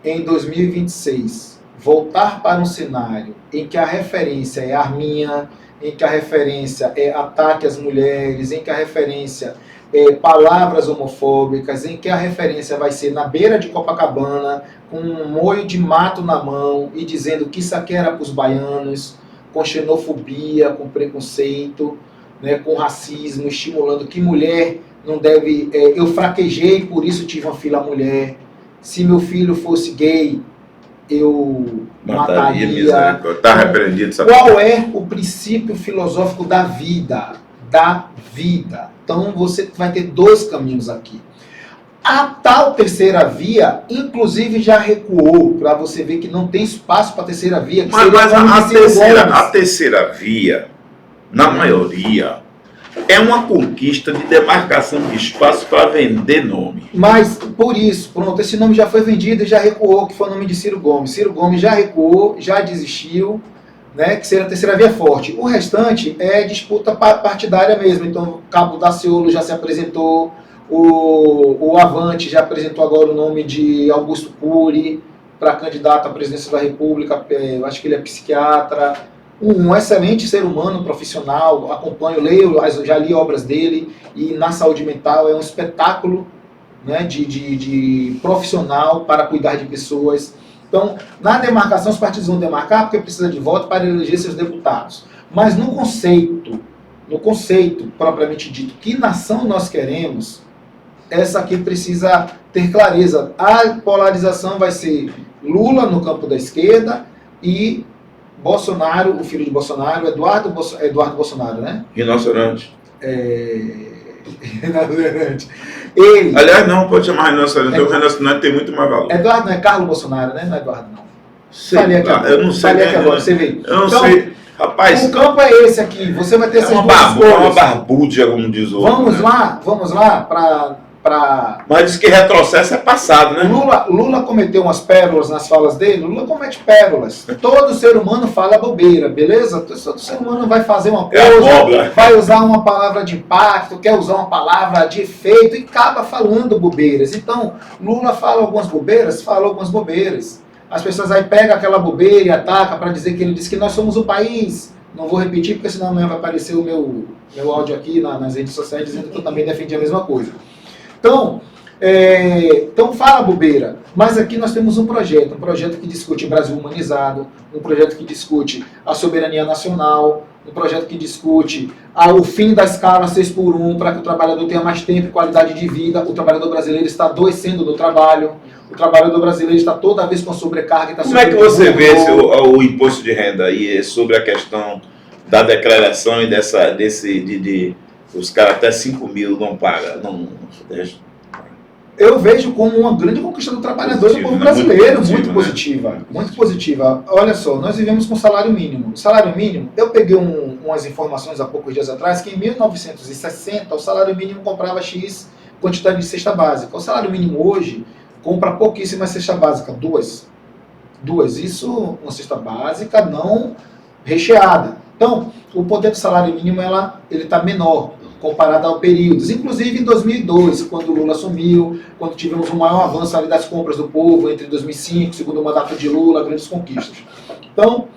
S2: em 2026, voltar para um cenário em que a referência é arminha, em que a referência é ataque às mulheres, em que a referência é palavras homofóbicas, em que a referência vai ser na beira de Copacabana, com um moio de mato na mão e dizendo que isso aqui era para os baianos, com xenofobia, com preconceito, né, com racismo, estimulando que mulher não deve... eu fraquejei, por isso tive uma filha mulher. Se meu filho fosse gay, eu mataria.
S1: Está repreendido.
S2: Qual é o princípio filosófico da vida? Da vida. Então você vai ter dois caminhos aqui. A tal terceira via, inclusive, já recuou, para você ver que não tem espaço para a terceira via.
S1: Mas a terceira via, na maioria, é uma conquista de demarcação de espaço para vender nome.
S2: Mas, por isso, pronto, esse nome já foi vendido e já recuou, que foi o nome de Ciro Gomes. Ciro Gomes já recuou, já desistiu, né, que seria a terceira via forte. O restante é disputa partidária mesmo. Então, Cabo Daciolo já se apresentou, o Avante já apresentou agora o nome de Augusto Cury para candidato à presidência da República. Eu acho que ele é psiquiatra. Um excelente ser humano, profissional, acompanho, leio, já li obras dele, e na saúde mental é um espetáculo, né, de profissional para cuidar de pessoas. Então, na demarcação, os partidos vão demarcar porque precisa de voto para eleger seus deputados. Mas no conceito propriamente dito, que nação nós queremos, essa aqui precisa ter clareza. A polarização vai ser Lula no campo da esquerda e Bolsonaro, o filho de Bolsonaro, Eduardo Bolsonaro, né?
S1: Rinoceronte.
S2: Rinoceronte. Ele...
S1: Aliás, não pode chamar rinoceronte, o rinoceronte tem muito mais valor.
S2: Eduardo não é Carlos Bolsonaro, né? Não é Eduardo, não.
S1: Sei lá, eu não sei.
S2: Falei aqui agora, você vê.
S1: Eu não sei. Rapaz,
S2: o campo é esse aqui, você vai ter essas duas escolhas.
S1: É uma barbúdia, como diz o outro.
S2: Vamos lá para...
S1: Mas diz que retrocesso é passado, né?
S2: Lula cometeu umas pérolas nas falas dele. Lula comete pérolas. Todo ser humano fala bobeira, beleza? Todo ser humano vai fazer uma coisa, vai usar uma palavra de impacto, quer usar uma palavra de efeito e acaba falando bobeiras. Então, Lula fala algumas bobeiras, As pessoas aí pegam aquela bobeira e atacam para dizer que ele disse que nós somos o país. Não vou repetir, porque senão amanhã vai aparecer o meu áudio aqui nas redes sociais dizendo que eu também defendi a mesma coisa. Então fala bobeira, mas aqui nós temos um projeto que discute Brasil humanizado, um projeto que discute a soberania nacional, um projeto que discute o fim da escala 6x1 para que o trabalhador tenha mais tempo e qualidade de vida. O trabalhador brasileiro está adoecendo do trabalho, o trabalhador brasileiro está toda vez com sobrecarga.
S1: Como é que você vê o imposto de renda aí sobre a questão da declaração e os caras até 5 mil não pagam.
S2: Eu vejo como uma grande conquista do trabalhador do povo brasileiro, muito positiva, né? Muito positiva. Olha só, nós vivemos com salário mínimo. O salário mínimo, eu peguei umas informações há poucos dias atrás, que em 1960 o salário mínimo comprava X quantidade de cesta básica. O salário mínimo hoje compra pouquíssima cesta básica, duas. Isso, uma cesta básica não recheada. Então, o poder do salário mínimo ele está menor comparado ao períodos. Inclusive em 2002, quando o Lula assumiu, quando tivemos um maior avanço ali das compras do povo, entre 2005, segundo mandato de Lula, grandes conquistas. Então,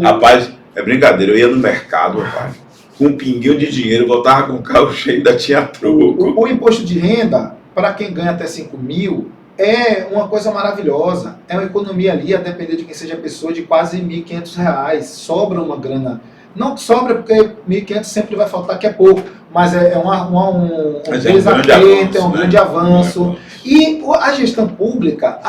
S1: Rapaz, é brincadeira, eu ia no mercado, rapaz, com um pinguinho de dinheiro, voltava com o carro cheio, ainda tinha troco.
S2: O imposto de renda, para quem ganha até 5 mil, é uma coisa maravilhosa. É uma economia ali, a depender de quem seja a pessoa, de quase R$ 1.500. Sobra uma grana. Não que sobra, porque 1.500 sempre vai faltar, que é pouco. Mas é um desatento, é um grande avanço. E a gestão pública,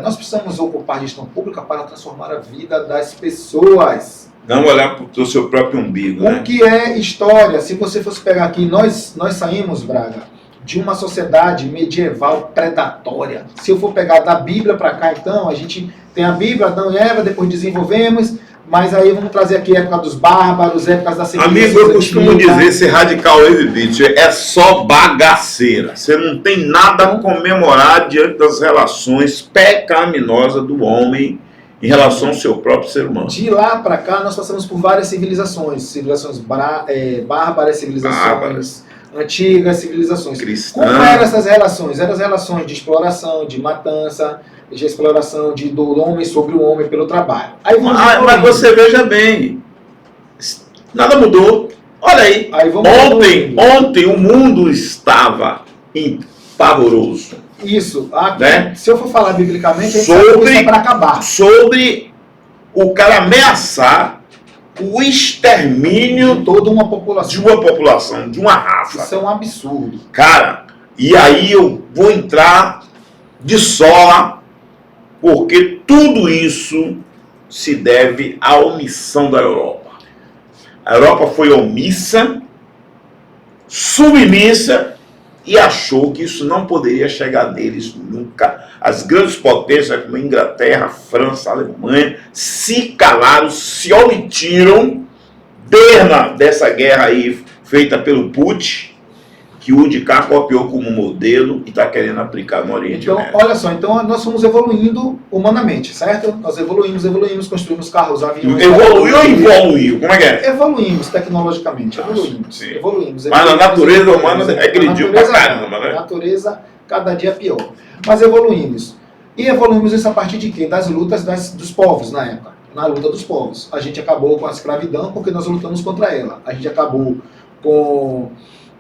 S2: nós precisamos ocupar a gestão pública para transformar a vida das pessoas.
S1: Não olhar para o seu próprio umbigo, né?
S2: O que é história? Se você fosse pegar aqui, nós saímos, Braga, de uma sociedade medieval predatória. Se eu for pegar da Bíblia para cá, então, a gente tem a Bíblia, Adão e Eva, depois desenvolvemos, mas aí vamos trazer aqui a época dos bárbaros, épocas da civilização.
S1: Amigo, eu costumo dizer, esse radical evite é só bagaceira. Você não tem nada a comemorar diante das relações pecaminosas do homem em relação ao seu próprio ser humano.
S2: De lá para cá, nós passamos por várias civilizações bárbaras, civilizações antigas, civilizações
S1: cristãs.
S2: Como eram essas relações? Eram as relações de exploração, de matança, de exploração do homem sobre o homem pelo trabalho.
S1: Mas você veja bem, nada mudou. Olha aí, ontem o mundo estava pavoroso.
S2: Isso,
S1: né?
S2: Se eu for falar biblicamente, a gente é para acabar.
S1: Sobre o cara ameaçar o extermínio
S2: de toda uma população,
S1: de uma raça.
S2: Isso é um absurdo.
S1: Cara, e aí eu vou entrar de sola, porque tudo isso se deve à omissão da Europa. A Europa foi omissa, submissa, e achou que isso não poderia chegar neles nunca. As grandes potências como Inglaterra, França, Alemanha se calaram, se omitiram dessa guerra aí feita pelo Putin, que o UDK copiou como modelo e está querendo aplicar no Oriente Médio.
S2: Então, olha só, então nós fomos evoluindo humanamente, certo? Nós evoluímos, construímos carros, aviões...
S1: Evoluiu ou evoluiu? Como é que é?
S2: Evoluímos tecnologicamente, evoluímos.
S1: Mas a natureza humana agrediu pra caramba, né?
S2: A natureza, cada dia pior. Mas evoluímos. E evoluímos isso a partir de quê? Das lutas dos povos na época. Na luta dos povos. A gente acabou com a escravidão porque nós lutamos contra ela. A gente acabou com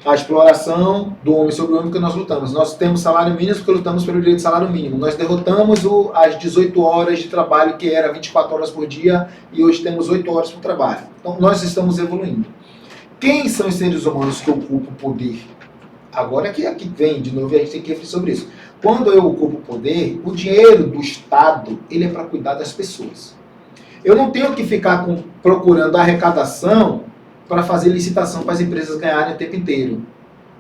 S2: a exploração do homem sobre o homem que nós lutamos. Nós temos salário mínimo porque lutamos pelo direito de salário mínimo. Nós derrotamos as 18 horas de trabalho, que era 24 horas por dia, e hoje temos 8 horas por trabalho. Então, nós estamos evoluindo. Quem são os seres humanos que ocupam o poder? Agora aqui vem, de novo, a gente tem que refletir sobre isso. Quando eu ocupo o poder, o dinheiro do Estado, ele é para cuidar das pessoas. Eu não tenho que ficar procurando arrecadação para fazer licitação para as empresas ganharem o tempo inteiro.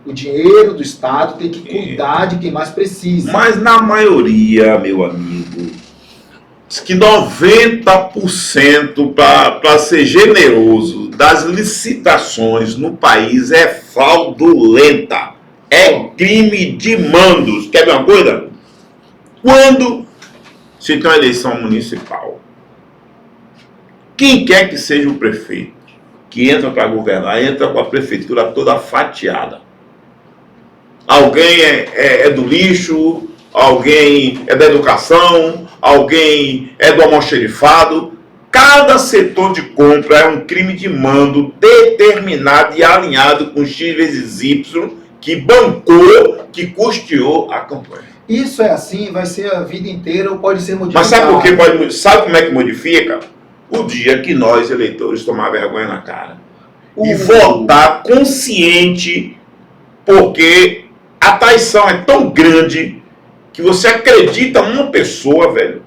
S2: O dinheiro do Estado tem que cuidar de quem mais precisa.
S1: Mas na maioria, meu amigo, diz que 90%, para ser generoso, das licitações no país é fraudulenta. É crime de mandos. Quer ver uma coisa? Quando se tem uma eleição municipal, quem quer que seja o prefeito que entra para governar, entra com a prefeitura toda fatiada. Alguém é do lixo, alguém é da educação, alguém é do almoxerifado. Cada setor de compra é um crime de mando determinado e alinhado com X vezes Y, que bancou, que custeou a campanha.
S2: Isso é assim, vai ser a vida inteira ou pode ser modificado.
S1: Mas sabe por quê? Sabe como é que modifica? O dia que nós, eleitores, tomar vergonha na cara e votar consciente, porque a traição é tão grande que você acredita numa pessoa, velho,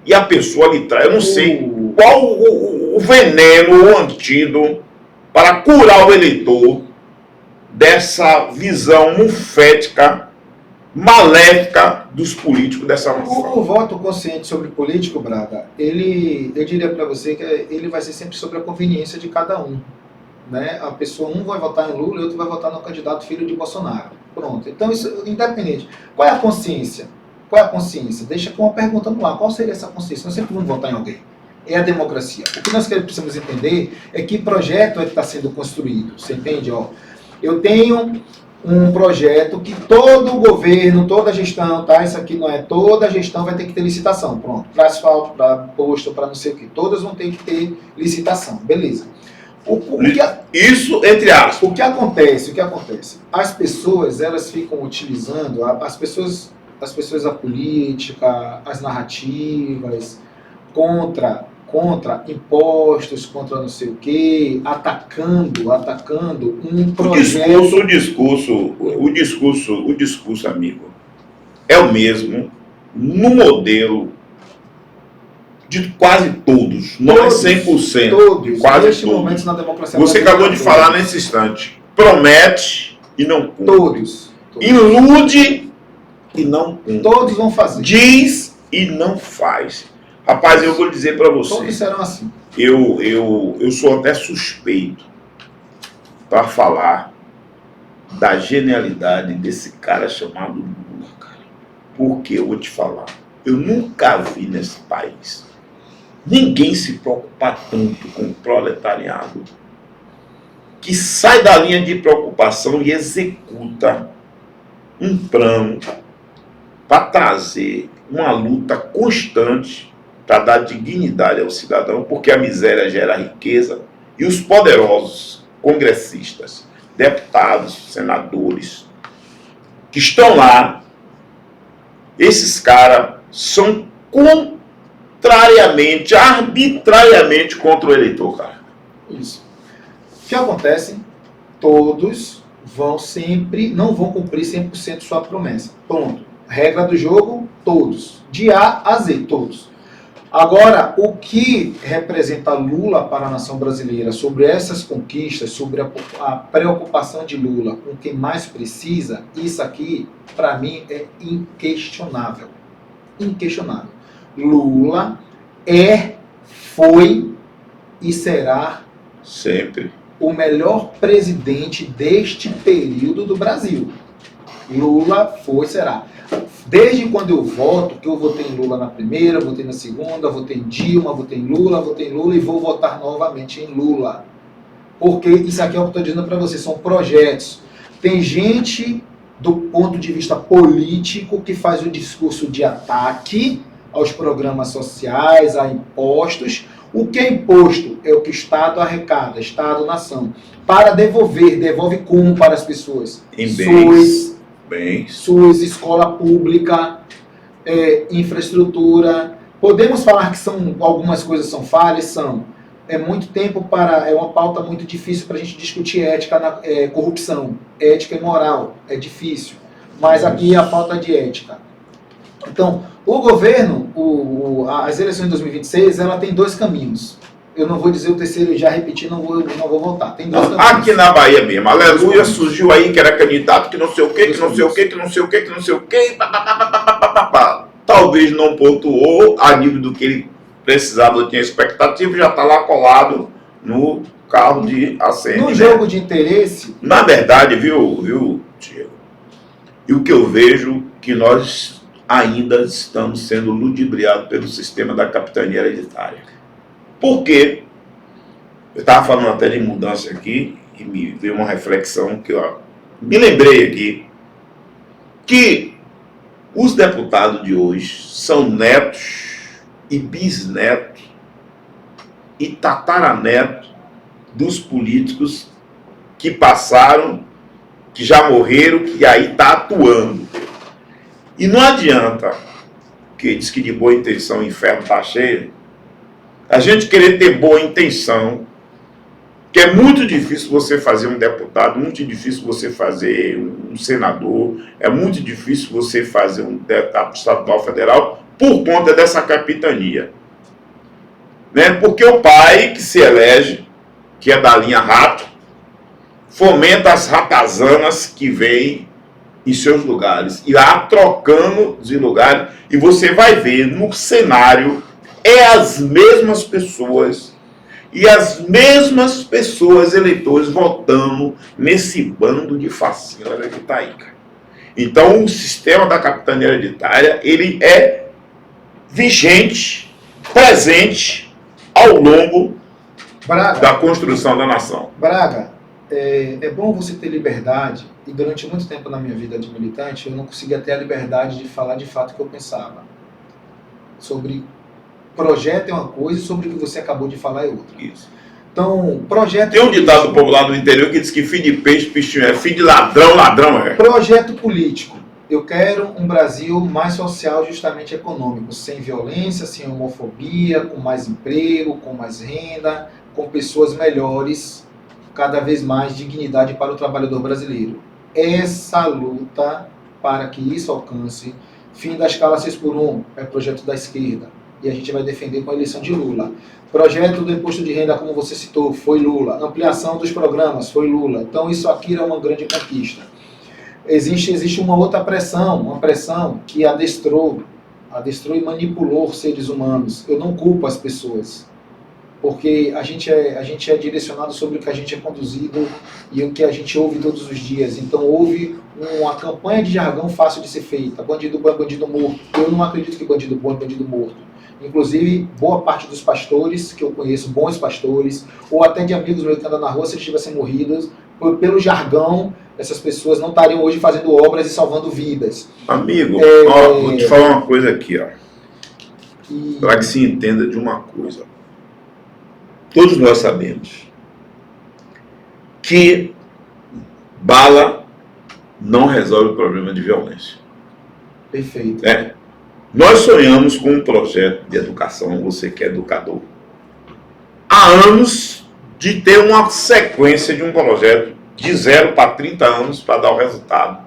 S1: e a pessoa lhe trai. Eu não sei qual o veneno, o antídoto para curar o eleitor dessa visão mufética, maléfica dos políticos dessa nação.
S2: O voto consciente sobre político, Braga, eu diria para você que ele vai ser sempre sobre a conveniência de cada um. Né? A pessoa, um vai votar em Lula e outro vai votar no candidato filho de Bolsonaro. Pronto. Então, isso independente. Qual é a consciência? Qual é a consciência? Deixa com uma pergunta no ar. Qual seria essa consciência? Nós sempre vamos votar em alguém. É a democracia. O que nós precisamos entender é que projeto é que está sendo construído. Você entende? Ó, eu tenho um projeto que todo o governo, toda a gestão, tá? Isso aqui não é toda a gestão, vai ter que ter licitação. Pronto. Para asfalto, para posto, para não sei o quê. Todas vão ter que ter licitação. Beleza.
S1: Isso entre aspas.
S2: O que acontece? As pessoas, elas ficam utilizando, as pessoas, a política, as narrativas, contra impostos, contra não sei o quê, atacando um projeto.
S1: O discurso, amigo, é o mesmo no modelo de quase todos, não é 100%,
S2: todos,
S1: quase
S2: neste
S1: todos.
S2: momento na democracia
S1: Você acabou de
S2: todos.
S1: falar nesse instante, promete e não cumpre.
S2: Todos.
S1: Ilude e não cumpre.
S2: Todos vão fazer.
S1: Diz e não faz. Rapaz, eu vou dizer para você.
S2: Todos serão assim.
S1: Eu sou até suspeito para falar da genialidade desse cara chamado Lula, cara. Porque eu vou te falar, eu nunca vi nesse país ninguém se preocupar tanto com o proletariado, que sai da linha de preocupação e executa um plano para trazer uma luta constante para dar dignidade ao cidadão, porque a miséria gera riqueza e os poderosos congressistas, deputados, senadores que estão lá, esses caras são arbitrariamente contra o eleitor, cara.
S2: Isso. O que acontece? Todos não vão cumprir 100% sua promessa. Pronto. Regra do jogo, todos. De A a Z, todos. Agora, o que representa Lula para a nação brasileira sobre essas conquistas, sobre a preocupação de Lula com quem mais precisa, isso aqui, para mim, é inquestionável. Inquestionável. Lula foi e será
S1: sempre
S2: o melhor presidente deste período do Brasil. Lula foi e será. Desde quando eu voto, que eu votei em Lula na primeira, votei na segunda, votei em Dilma, votei em Lula e vou votar novamente em Lula. Porque isso aqui é o que eu estou dizendo para vocês, são projetos. Tem gente do ponto de vista político que faz um discurso de ataque aos programas sociais, a impostos. O que é imposto? É o que o Estado arrecada, Estado-nação. Para devolve como para as pessoas?
S1: Em bens.
S2: SUS, escola pública, infraestrutura. Podemos falar que algumas coisas são falhas? São. É muito tempo é uma pauta muito difícil para a gente discutir ética, corrupção, ética e moral. É difícil. Mas aqui é a falta de ética. Então, o governo, as eleições de 2026, ela tem dois caminhos. Eu não vou dizer o terceiro, já repeti, não vou voltar. Tem dois caminhos.
S1: Aqui na Bahia mesmo, aleluia, surgiu aí que era candidato, que não sei o quê, que não sei o quê, que não sei o quê, que não sei o quê, talvez não pontuou a nível do que ele precisava, eu tinha expectativa, já está lá colado no carro de ACM.
S2: No jogo de interesse...
S1: Na verdade, viu, Diego? E o que eu vejo que nós ainda estamos sendo ludibriados pelo sistema da capitania hereditária. Por quê? Eu estava falando até de mudança aqui e me veio uma reflexão que eu me lembrei aqui, que os deputados de hoje são netos e bisnetos e tataranetos dos políticos que passaram, que já morreram, que aí está atuando. E não adianta, que diz que de boa intenção o inferno está cheio, a gente querer ter boa intenção, que é muito difícil você fazer um deputado, muito difícil você fazer um senador, é muito difícil você fazer um deputado estadual federal por conta dessa capitania. né? Porque o pai que se elege, que é da linha rato, fomenta as ratazanas que vêm em seus lugares, e lá trocando de lugar, e você vai ver no cenário as mesmas pessoas e as mesmas pessoas eleitores votando nesse bando de fascínora que está aí, cara. Então o sistema da capitania hereditária, ele é vigente, presente ao longo da construção da nação.
S2: Braga, é bom você ter liberdade, e durante muito tempo na minha vida de militante, eu não conseguia ter a liberdade de falar de fato o que eu pensava. Sobre projeto é uma coisa e sobre o que você acabou de falar é outra.
S1: Isso.
S2: Então, projeto...
S1: Tem um ditado popular do interior que diz que filho de peixe, peixinho é, filho de ladrão, ladrão é.
S2: Projeto político. Eu quero um Brasil mais social, justamente econômico, sem violência, sem homofobia, com mais emprego, com mais renda, com pessoas melhores, cada vez mais dignidade para o trabalhador brasileiro. Essa luta para que isso alcance, fim da escala 6x1, é projeto da esquerda, e a gente vai defender com a eleição de Lula. Projeto do imposto de renda, como você citou, foi Lula. Ampliação dos programas, foi Lula. Então isso aqui é uma grande conquista. Existe uma outra pressão, uma pressão que adestrou e manipulou seres humanos. Eu não culpo as pessoas, porque a gente é direcionado sobre o que a gente é conduzido e o que a gente ouve todos os dias. Então houve uma campanha de jargão fácil de ser feita. Bandido bom é bandido morto. Eu não acredito que bandido bom é bandido morto. Inclusive, boa parte dos pastores que eu conheço, bons pastores, ou até de amigos meus que andam na rua, se eles tivessem morrido, pelo jargão, essas pessoas não estariam hoje fazendo obras e salvando vidas.
S1: Amigo, vou te falar uma coisa aqui, ó. Para que se entenda de uma coisa. Todos nós sabemos que bala não resolve o problema de violência.
S2: Perfeito.
S1: Nós sonhamos com um projeto de educação, você que é educador, há anos de ter uma sequência de um projeto de 0 para 30 anos para dar o resultado.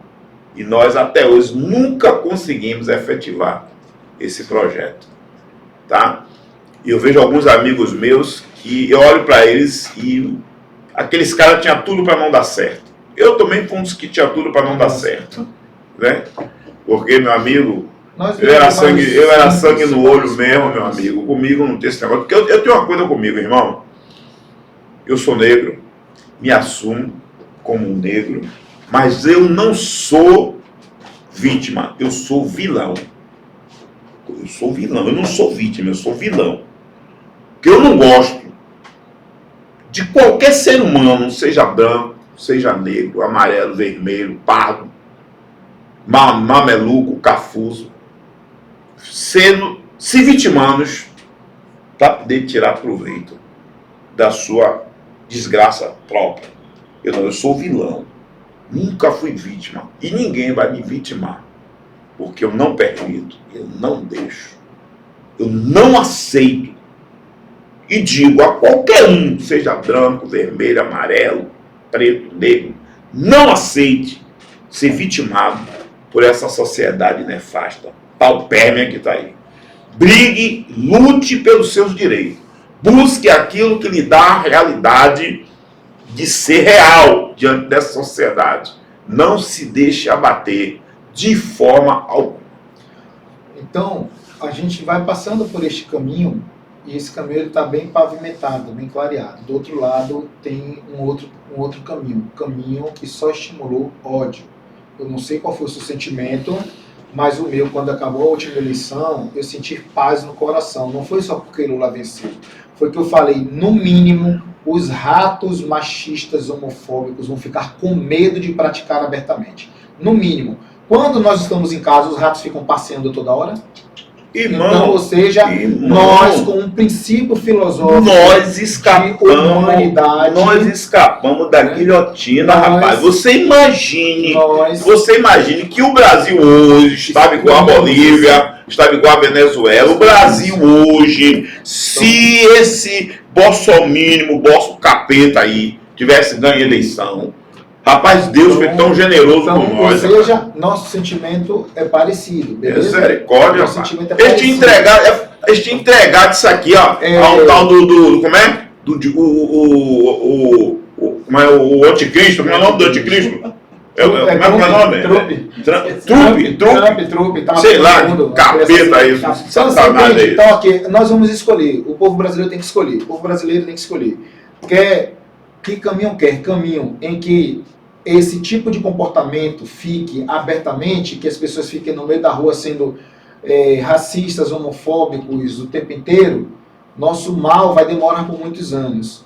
S1: E nós até hoje nunca conseguimos efetivar esse projeto. Tá? E eu vejo alguns amigos meus que eu olho para eles e aqueles caras tinham tudo para não dar certo. Eu também fui um dos que tinha tudo para não dar certo. Né? Porque, meu amigo, eu era sangue no olho mesmo, meu amigo. Comigo não tem esse negócio. Porque eu tenho uma coisa comigo, irmão. Eu sou negro, me assumo como um negro, mas eu não sou vítima, eu sou vilão. Eu sou vilão, eu não sou vítima, eu sou vilão. Porque eu não gosto de qualquer ser humano, seja branco, seja negro, amarelo, vermelho, pardo, mameluco, cafuso, se vitimando para poder tirar proveito da sua desgraça própria. Eu sou vilão, nunca fui vítima e ninguém vai me vitimar, porque eu não permito, eu não deixo, eu não aceito e digo a qualquer um, seja branco, vermelho, amarelo, preto, negro, não aceite ser vitimado por essa sociedade nefasta, paupérrima que está aí. Brigue, lute pelos seus direitos. Busque aquilo que lhe dá a realidade de ser real diante dessa sociedade. Não se deixe abater de forma alguma.
S2: Então, a gente vai passando por este caminho, e esse caminho está bem pavimentado, bem clareado. Do outro lado tem um outro caminho, um caminho que só estimulou ódio. Eu não sei qual foi o seu sentimento, mas o meu, quando acabou a última eleição, eu senti paz no coração. Não foi só porque Lula venceu. Foi que eu falei, no mínimo, os ratos machistas homofóbicos vão ficar com medo de praticar abertamente. No mínimo. Quando nós estamos em casa, os ratos ficam passeando toda hora?
S1: Irmão,
S2: então, ou seja, nós com um princípio filosófico
S1: nós escapamos da guilhotina, rapaz. Você imagine que o Brasil hoje estava igual a Bolívia, estava igual a Venezuela. O Brasil hoje, se esse bolsomínimo, bolso capeta aí, tivesse ganho a eleição, Rapaz, Deus foi tão generoso
S2: então,
S1: com nós.
S2: Ou seja, nosso sentimento é parecido, beleza?
S1: Misericórdia,
S2: nosso
S1: rapaz.
S2: sentimento é
S1: Eles te entregaram isso aqui, ó, ao tal do como é? Como é o anticristo? Como é o nome do anticristo? Como é o nome? Trupe. Sei lá, capeta isso. Satanás é isso.
S2: Então, aqui, nós vamos escolher. O povo brasileiro tem que escolher. O povo brasileiro tem que escolher. Que caminho quer? Caminho em que esse tipo de comportamento fique abertamente, que as pessoas fiquem no meio da rua sendo racistas, homofóbicos o tempo inteiro. Nosso mal vai demorar por muitos anos.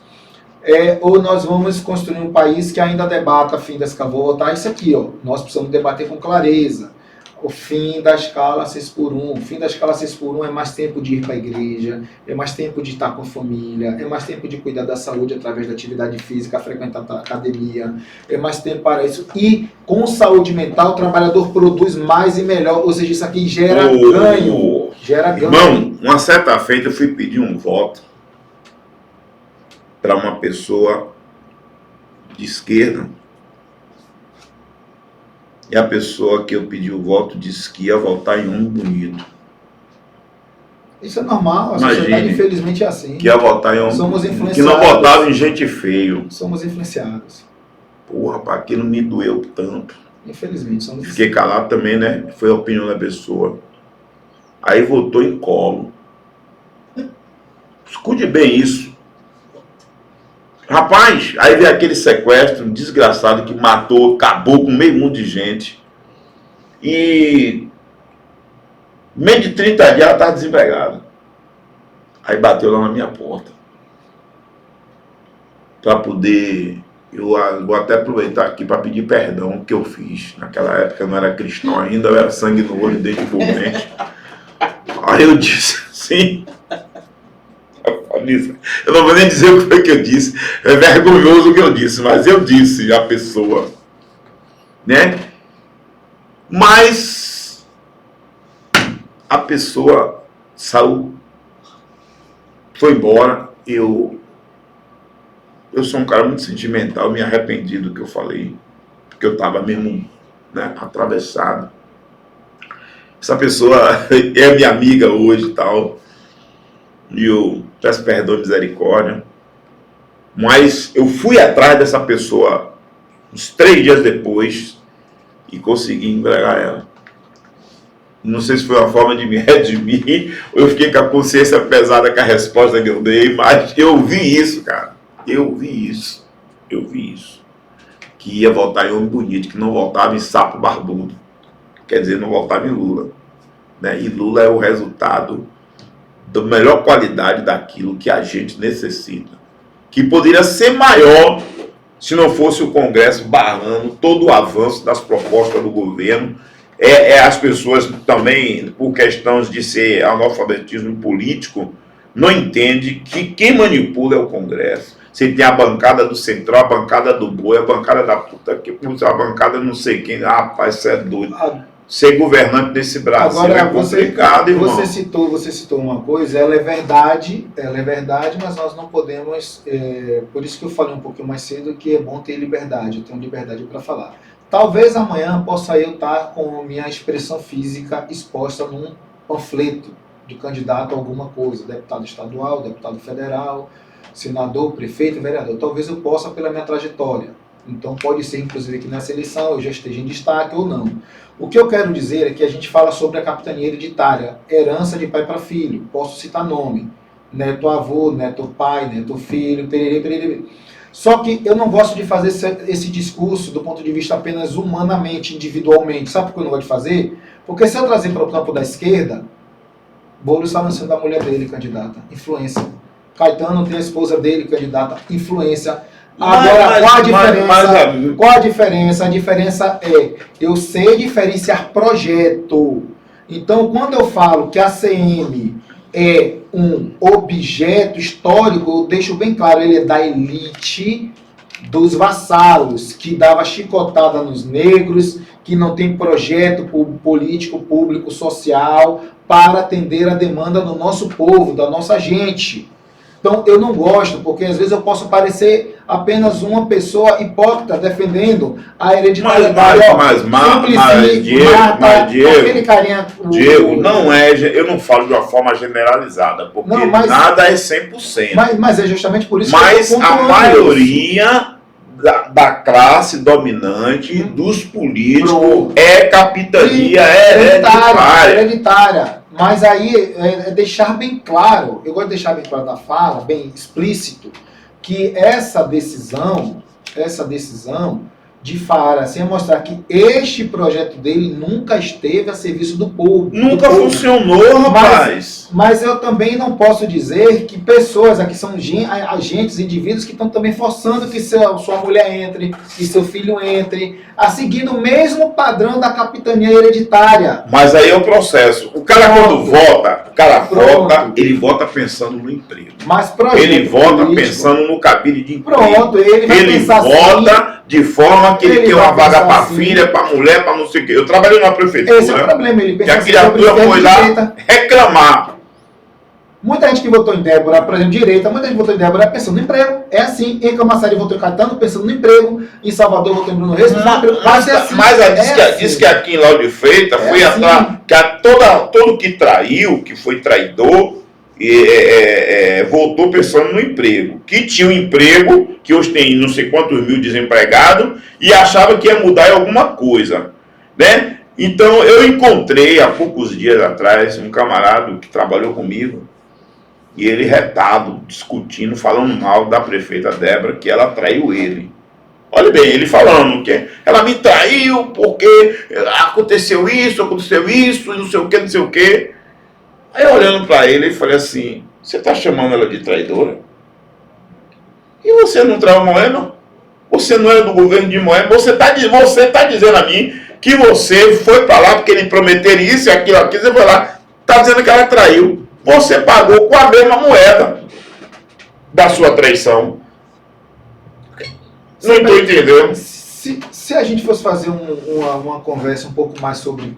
S2: Ou nós vamos construir um país que ainda debata fim da escala. Vou botar isso aqui, ó. Nós precisamos debater com clareza. O fim da escala 6x1. O fim da escala 6x1 é mais tempo de ir para a igreja, é mais tempo de estar com a família, é mais tempo de cuidar da saúde através da atividade física, frequentar a academia, é mais tempo para isso. E com saúde mental, o trabalhador produz mais e melhor. Ou seja, isso aqui gera ganho. Gera ganho.
S1: Irmão, uma certa feita eu fui pedir um voto para uma pessoa de esquerda. E a pessoa que eu pedi o voto disse que ia votar em homem bonito.
S2: Isso é normal, a sociedade infelizmente é assim.
S1: Que ia votar em homem
S2: Somos
S1: influenciados. Que não votava em gente feio.
S2: Somos influenciados.
S1: Porra, rapaz, aquilo me doeu tanto.
S2: Infelizmente, somos
S1: Fiquei calado também, né? Foi a opinião da pessoa. Aí votou em colo. Escute bem isso. Rapaz, aí veio aquele sequestro desgraçado que matou, acabou com meio mundo de gente. E meio de 30 dias ela estava desempregada. Aí bateu lá na minha porta. Para poder... Eu vou até aproveitar aqui para pedir perdão que eu fiz. Naquela época eu não era cristão ainda, eu era sangue no olho, dente pulmente. Aí eu disse assim... Eu não vou nem dizer o que foi que eu disse. É vergonhoso o que eu disse, mas eu disse a pessoa, né? Mas a pessoa saiu, foi embora. Eu sou um cara muito sentimental, me arrependi do que eu falei, porque eu estava mesmo, né, atravessado. Essa pessoa é minha amiga hoje e tal. E eu peço perdão e misericórdia, mas eu fui atrás dessa pessoa uns 3 dias depois e consegui empregar ela. Não sei se foi uma forma de me redimir ou eu fiquei com a consciência pesada com a resposta que eu dei, mas eu vi isso, cara. Eu vi isso. Que ia votar em homem bonito, que não votava em sapo barbudo. Quer dizer, não votava em Lula, né? E Lula é o resultado da melhor qualidade daquilo que a gente necessita, que poderia ser maior se não fosse o Congresso barrando todo o avanço das propostas do governo. As pessoas também, por questões de ser analfabetismo político, não entendem que quem manipula é o Congresso. Você tem a bancada do Centrão, a bancada do Boi, a bancada da puta que puta, a bancada não sei quem. Rapaz, você é doido. Ser governante desse Brasil
S2: agora,
S1: é complicado, irmão.
S2: Você citou uma coisa, ela é verdade, mas nós não podemos, por isso que eu falei um pouquinho mais cedo que é bom ter liberdade, eu tenho liberdade para falar. Talvez amanhã possa eu estar com minha expressão física exposta num panfleto de candidato a alguma coisa, deputado estadual, deputado federal, senador, prefeito, vereador. Talvez eu possa pela minha trajetória. Então pode ser, inclusive, que nessa eleição eu já esteja em destaque ou não. O que eu quero dizer é que a gente fala sobre a capitania hereditária, herança de pai para filho. Posso citar nome: neto avô, neto pai, neto filho, pererê, pererê. Só que eu não gosto de fazer esse discurso do ponto de vista apenas humanamente, individualmente. Sabe por que eu não gosto de fazer? Porque se eu trazer para o campo da esquerda, Boulos está lançando a mulher dele candidata, influência. Caetano tem a esposa dele candidata, influência. Agora, qual a diferença? A diferença é eu sei diferenciar projeto. Então, quando eu falo que a CM é um objeto histórico, eu deixo bem claro, ele é da elite dos vassalos, que dava chicotada nos negros, que não tem projeto político, público, social, para atender a demanda do nosso povo, da nossa gente. Então, eu não gosto, porque às vezes eu posso parecer apenas uma pessoa hipócrita defendendo a hereditariedade. Aquele carinha...
S1: Diego, não é, eu não falo de uma forma generalizada, porque não, nada é 100%.
S2: Mas é justamente por isso
S1: que eu a maioria da classe dominante, dos políticos, é capitania,
S2: hereditária. Mas aí é deixar bem claro, eu gosto de deixar bem claro na fala, bem explícito, que essa decisão de Fara, assim, é mostrar que este projeto dele nunca esteve a serviço do povo.
S1: Nunca funcionou, rapaz.
S2: Mas eu também não posso dizer que pessoas aqui são agentes, indivíduos que estão também forçando que sua mulher entre, que seu filho entre, seguindo o mesmo padrão da capitania hereditária.
S1: Mas aí é o processo. O cara quando vota, ele vota pensando no emprego.
S2: Mas
S1: ele vota pensando no cabide de emprego.
S2: Pronto, ele vai pensar
S1: vota
S2: assim,
S1: de forma que ele tem uma vaga para filha, para mulher, para não sei o quê. Eu trabalhei na prefeitura.
S2: Esse é o problema, ele pensa
S1: que a criatura foi lá reclamar.
S2: Muita gente que votou em Débora, por exemplo, direita, muita gente votou em Débora pensando no emprego. É assim. Em Camaçari votou em Caetano pensando no emprego. Em Salvador votou em Bruno Reis pensando no emprego.
S1: Mas diz que aqui em Lauro de Freitas foi atrás, que todo que traiu, que foi traidor, voltou pensando no emprego. Que tinha um emprego, que hoje tem não sei quantos mil desempregados, e achava que ia mudar em alguma coisa, né? Então eu encontrei há poucos dias atrás um camarada que trabalhou comigo, e ele retado, discutindo, falando mal da prefeita Débora, que ela traiu ele. Olha bem, ele falando que ela me traiu porque aconteceu isso, e não sei o que, não sei o que. Aí olhando para ele, eu falei assim, você está chamando ela de traidora? E você não traiu Moema? Você não é do governo de Moema? Você tá dizendo a mim que você foi para lá porque ele prometeu isso e aquilo, você foi lá, está dizendo que ela traiu. Você pagou com a mesma moeda da sua traição. Não estou entendendo.
S2: Se a gente fosse fazer uma conversa um pouco mais sobre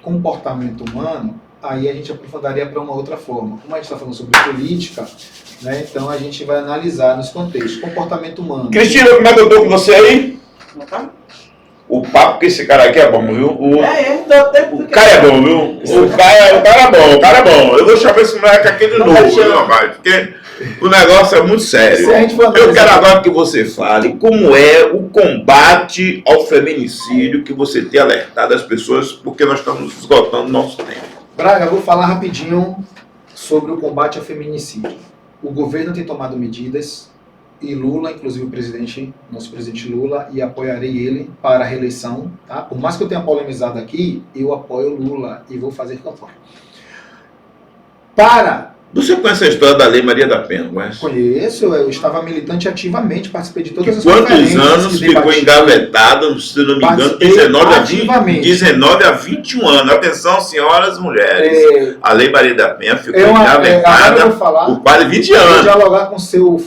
S2: comportamento humano, aí a gente aprofundaria para uma outra forma. Como a gente está falando sobre política, né, então a gente vai analisar nos contextos. Comportamento humano.
S1: Cristina, como é que eu estou com você aí? O papo que esse cara aqui é bom, viu? O cara é bom, viu? O cara é bom. Eu vou chamar esse moleque aqui de novo, viu, rapaz? Porque o negócio é muito sério. Eu quero agora que você fale como é o combate ao feminicídio, que você tem alertado as pessoas, porque nós estamos esgotando nosso tempo.
S2: Braga, eu vou falar rapidinho sobre o combate ao feminicídio. O governo tem tomado medidas, e Lula, inclusive nosso presidente Lula, e apoiarei ele para a reeleição, tá? Por mais que eu tenha polemizado aqui, eu apoio Lula e vou fazer campanha.
S1: Você conhece a história da Lei Maria da Penha, conhece?
S2: Conheço, eu estava militante ativamente, participei de todas as conferências.
S1: Quantos anos ficou engavetada, se não me engano, 19 a 21 anos. Atenção, senhoras e mulheres. A Lei Maria da Penha ficou engavetada por quase 20 anos.
S2: Vou dialogar com seu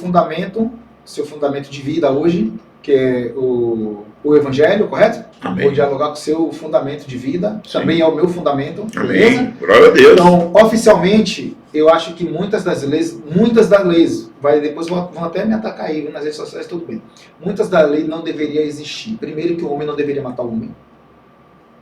S2: fundamento de vida hoje, que é o Evangelho, correto?
S1: Amém.
S2: Vou dialogar com o seu fundamento de vida, sim. Também é o meu fundamento.
S1: Amém. Glória a Deus.
S2: Então, oficialmente, eu acho que muitas das leis, depois vão até me atacar aí, nas redes sociais, tudo bem. Muitas das leis não deveriam existir. Primeiro que o homem não deveria matar o homem.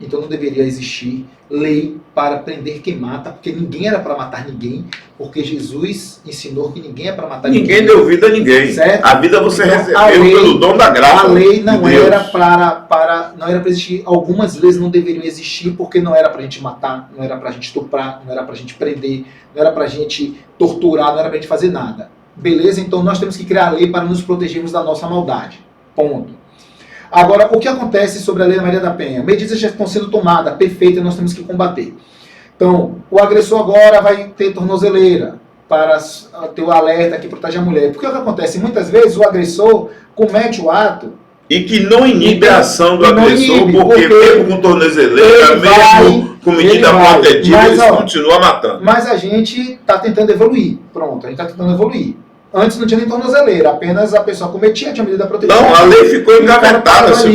S2: Então não deveria existir lei para prender quem mata, porque ninguém era para matar ninguém, porque Jesus ensinou que ninguém é para matar ninguém.
S1: Ninguém deu vida a ninguém.
S2: Certo?
S1: A vida você recebeu pelo dom da graça.
S2: A lei não era para existir. Algumas leis não deveriam existir porque não era para a gente matar, não era para a gente estuprar, não era para a gente prender, não era para a gente torturar, não era para a gente fazer nada. Beleza? Então nós temos que criar a lei para nos protegermos da nossa maldade. Ponto. Agora, o que acontece sobre a Lei Maria da Penha? Medidas já estão sendo tomadas, perfeitas, nós temos que combater. Então, o agressor agora vai ter tornozeleira para ter o alerta que protege a mulher. Porque o que acontece? Muitas vezes o agressor comete o ato
S1: e que não inibe a ação do agressor, porque mesmo com tornozeleira, mesmo com medida protetiva, eles continuam matando.
S2: Mas a gente está tentando evoluir. Pronto, a gente está tentando evoluir. Antes não tinha nem tornozeleira, apenas a pessoa cometia, tinha medida protetiva.
S1: Não, a lei ficou engavetada, se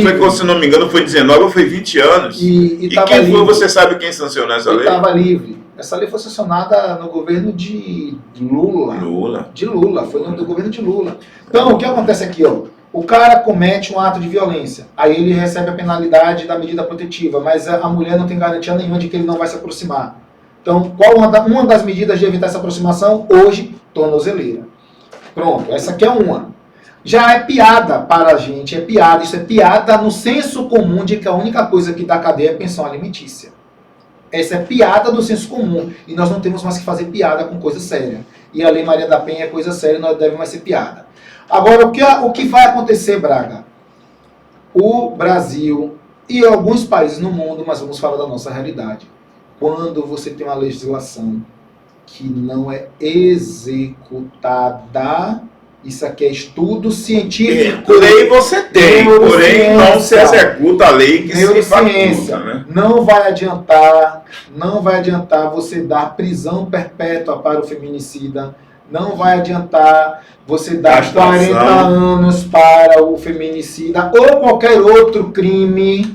S1: não me engano foi 19 ou foi 20 anos.
S2: E
S1: quem foi, você sabe quem sancionou essa lei?
S2: Estava livre. Essa lei foi sancionada no governo de Lula. De Lula, foi no governo de Lula. Então, o que acontece aqui, ó? O cara comete um ato de violência, aí ele recebe a penalidade da medida protetiva, mas a mulher não tem garantia nenhuma de que ele não vai se aproximar. Então, qual uma das medidas de evitar essa aproximação? Hoje, tornozeleira. Pronto, essa aqui é uma. Já é piada para a gente, é piada, isso é piada no senso comum de que a única coisa que dá cadeia é pensão alimentícia. Essa é piada do senso comum, e nós não temos mais que fazer piada com coisa séria. E a Lei Maria da Penha é coisa séria, não deve mais ser piada. Agora, o que vai acontecer, Braga? O Brasil e alguns países no mundo, mas vamos falar da nossa realidade. Quando você tem uma legislação que não é executada, isso aqui é estudo científico.
S1: Lei você tem, porém não se executa a lei que se faculta, né?
S2: Não vai adiantar você dar prisão perpétua para o feminicida. Não vai adiantar você dar 40 anos para o feminicida ou qualquer outro crime,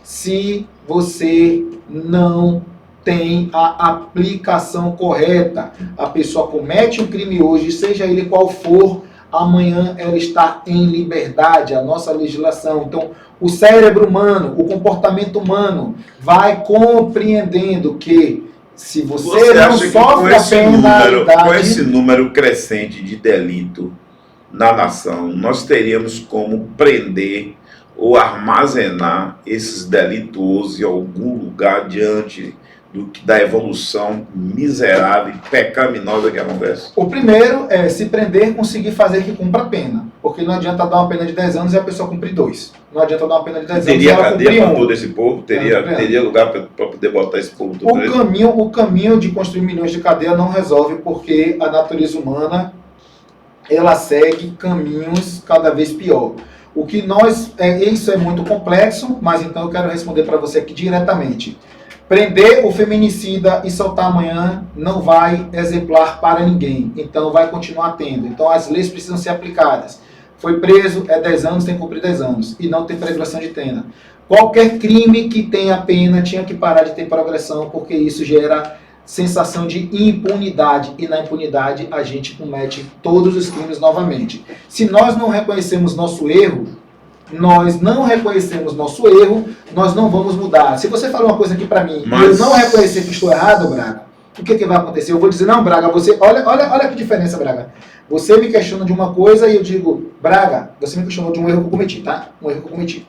S2: se você não tem a aplicação correta. A pessoa comete um crime hoje, seja ele qual for, amanhã ela está em liberdade, a nossa legislação. Então, o cérebro humano, o comportamento humano vai compreendendo que se você não sofre a penalidade...
S1: Com esse número crescente de delito na nação, nós teríamos como prender ou armazenar esses delituosos em algum lugar diante da evolução miserável e pecaminosa que acontece?
S2: O primeiro é se prender, conseguir fazer que cumpra a pena. Porque não adianta dar uma pena de 10 anos e a pessoa cumprir 2. Não adianta dar uma pena de 10 anos e ela cumprir 1.
S1: Teria cadeia para todo esse povo? Teria lugar para poder botar esse povo todo
S2: o caminho de construir milhões de cadeia não resolve, porque a natureza humana ela segue caminhos cada vez pior. Isso é muito complexo, mas então eu quero responder para você aqui diretamente. Prender o feminicida e soltar amanhã não vai exemplar para ninguém. Então vai continuar tendo. Então as leis precisam ser aplicadas. Foi preso, é 10 anos, tem que cumprir 10 anos. E não tem progressão de pena. Qualquer crime que tenha pena tinha que parar de ter progressão, porque isso gera sensação de impunidade. E na impunidade a gente comete todos os crimes novamente. Se nós não reconhecemos nosso erro, nós não vamos mudar. Se você falar uma coisa aqui pra mim e eu não reconhecer que estou errado, Braga, o que vai acontecer? Eu vou dizer, não, Braga, você... Olha que diferença, Braga. Você me questiona de uma coisa e eu digo, Braga, você me questionou de um erro que eu cometi, tá? Um erro que eu cometi.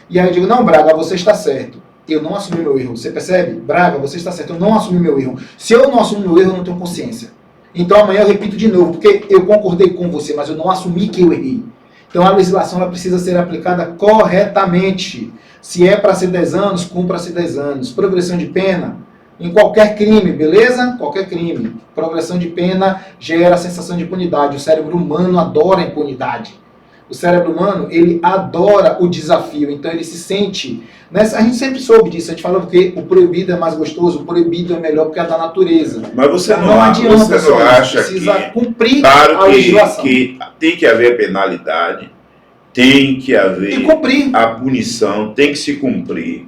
S2: E aí eu digo, não, Braga, você está certo. Eu não assumi meu erro. Você percebe? Braga, você está certo. Eu não assumi meu erro. Se eu não assumi meu erro, eu não tenho consciência. Então amanhã eu repito de novo, porque eu concordei com você, mas eu não assumi que eu errei. Então a legislação ela precisa ser aplicada corretamente. Se é para ser 10 anos, cumpra-se 10 anos. Progressão de pena em qualquer crime, beleza? Qualquer crime. Progressão de pena gera a sensação de impunidade. O cérebro humano adora a impunidade. O cérebro humano, ele adora o desafio. Então ele se sente... A gente sempre soube disso. A gente falou que o proibido é mais gostoso, o proibido é melhor porque é da natureza.
S1: Mas você então, não adianta, você não acha
S2: precisa
S1: que...
S2: cumprir
S1: claro
S2: a legislação.
S1: Que tem que haver penalidade, tem que haver a punição, tem que se cumprir.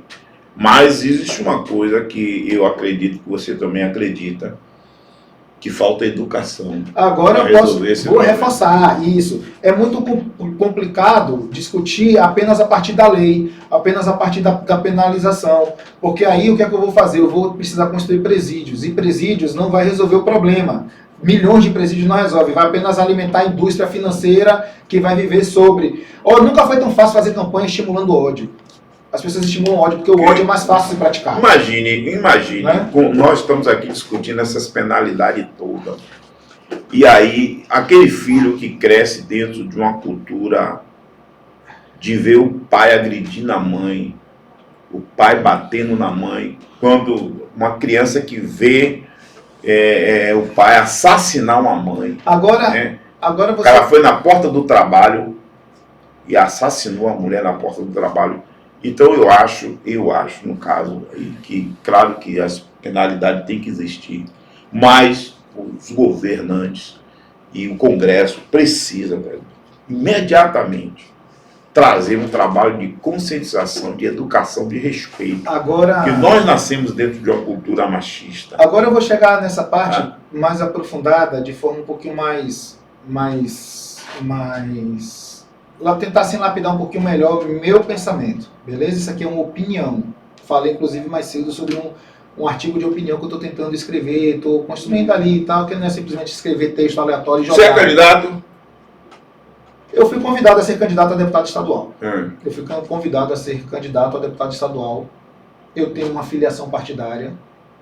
S1: Mas existe uma coisa que eu acredito que você também acredita, que falta educação.
S2: Agora vou reforçar isso. É muito complicado discutir apenas a partir da lei, apenas a partir da penalização. Porque aí o que é que eu vou fazer? Eu vou precisar construir presídios. E presídios não vai resolver o problema. Milhões de presídios não resolve. Vai apenas alimentar a indústria financeira que vai viver sobre... nunca foi tão fácil fazer campanha estimulando o ódio. As pessoas estimulam o ódio, porque o ódio é mais fácil de praticar.
S1: Imagine, né? Nós estamos aqui discutindo essas penalidades todas. E aí, aquele filho que cresce dentro de uma cultura de ver o pai agredindo a mãe, o pai batendo na mãe, quando uma criança que vê o pai assassinar uma mãe.
S2: Agora
S1: você... O cara foi na porta do trabalho e assassinou a mulher na porta do trabalho. Então eu acho, no caso, que claro que as penalidades têm que existir, mas os governantes e o Congresso precisam, imediatamente, trazer um trabalho de conscientização, de educação, de respeito.
S2: Agora,
S1: Porque nós nascemos dentro de uma cultura machista.
S2: agora eu vou chegar nessa parte mais aprofundada, de forma um pouquinho lá tentar assim lapidar um pouquinho melhor meu pensamento, beleza? Isso aqui é uma opinião. Falei inclusive mais cedo sobre um artigo de opinião que eu estou tentando escrever, estou construindo ali e tal, que não é simplesmente escrever texto aleatório e jogar.
S1: Você é candidato?
S2: Eu fui convidado a ser candidato a deputado estadual. Eu fui convidado a ser candidato a deputado estadual. Eu tenho uma filiação partidária.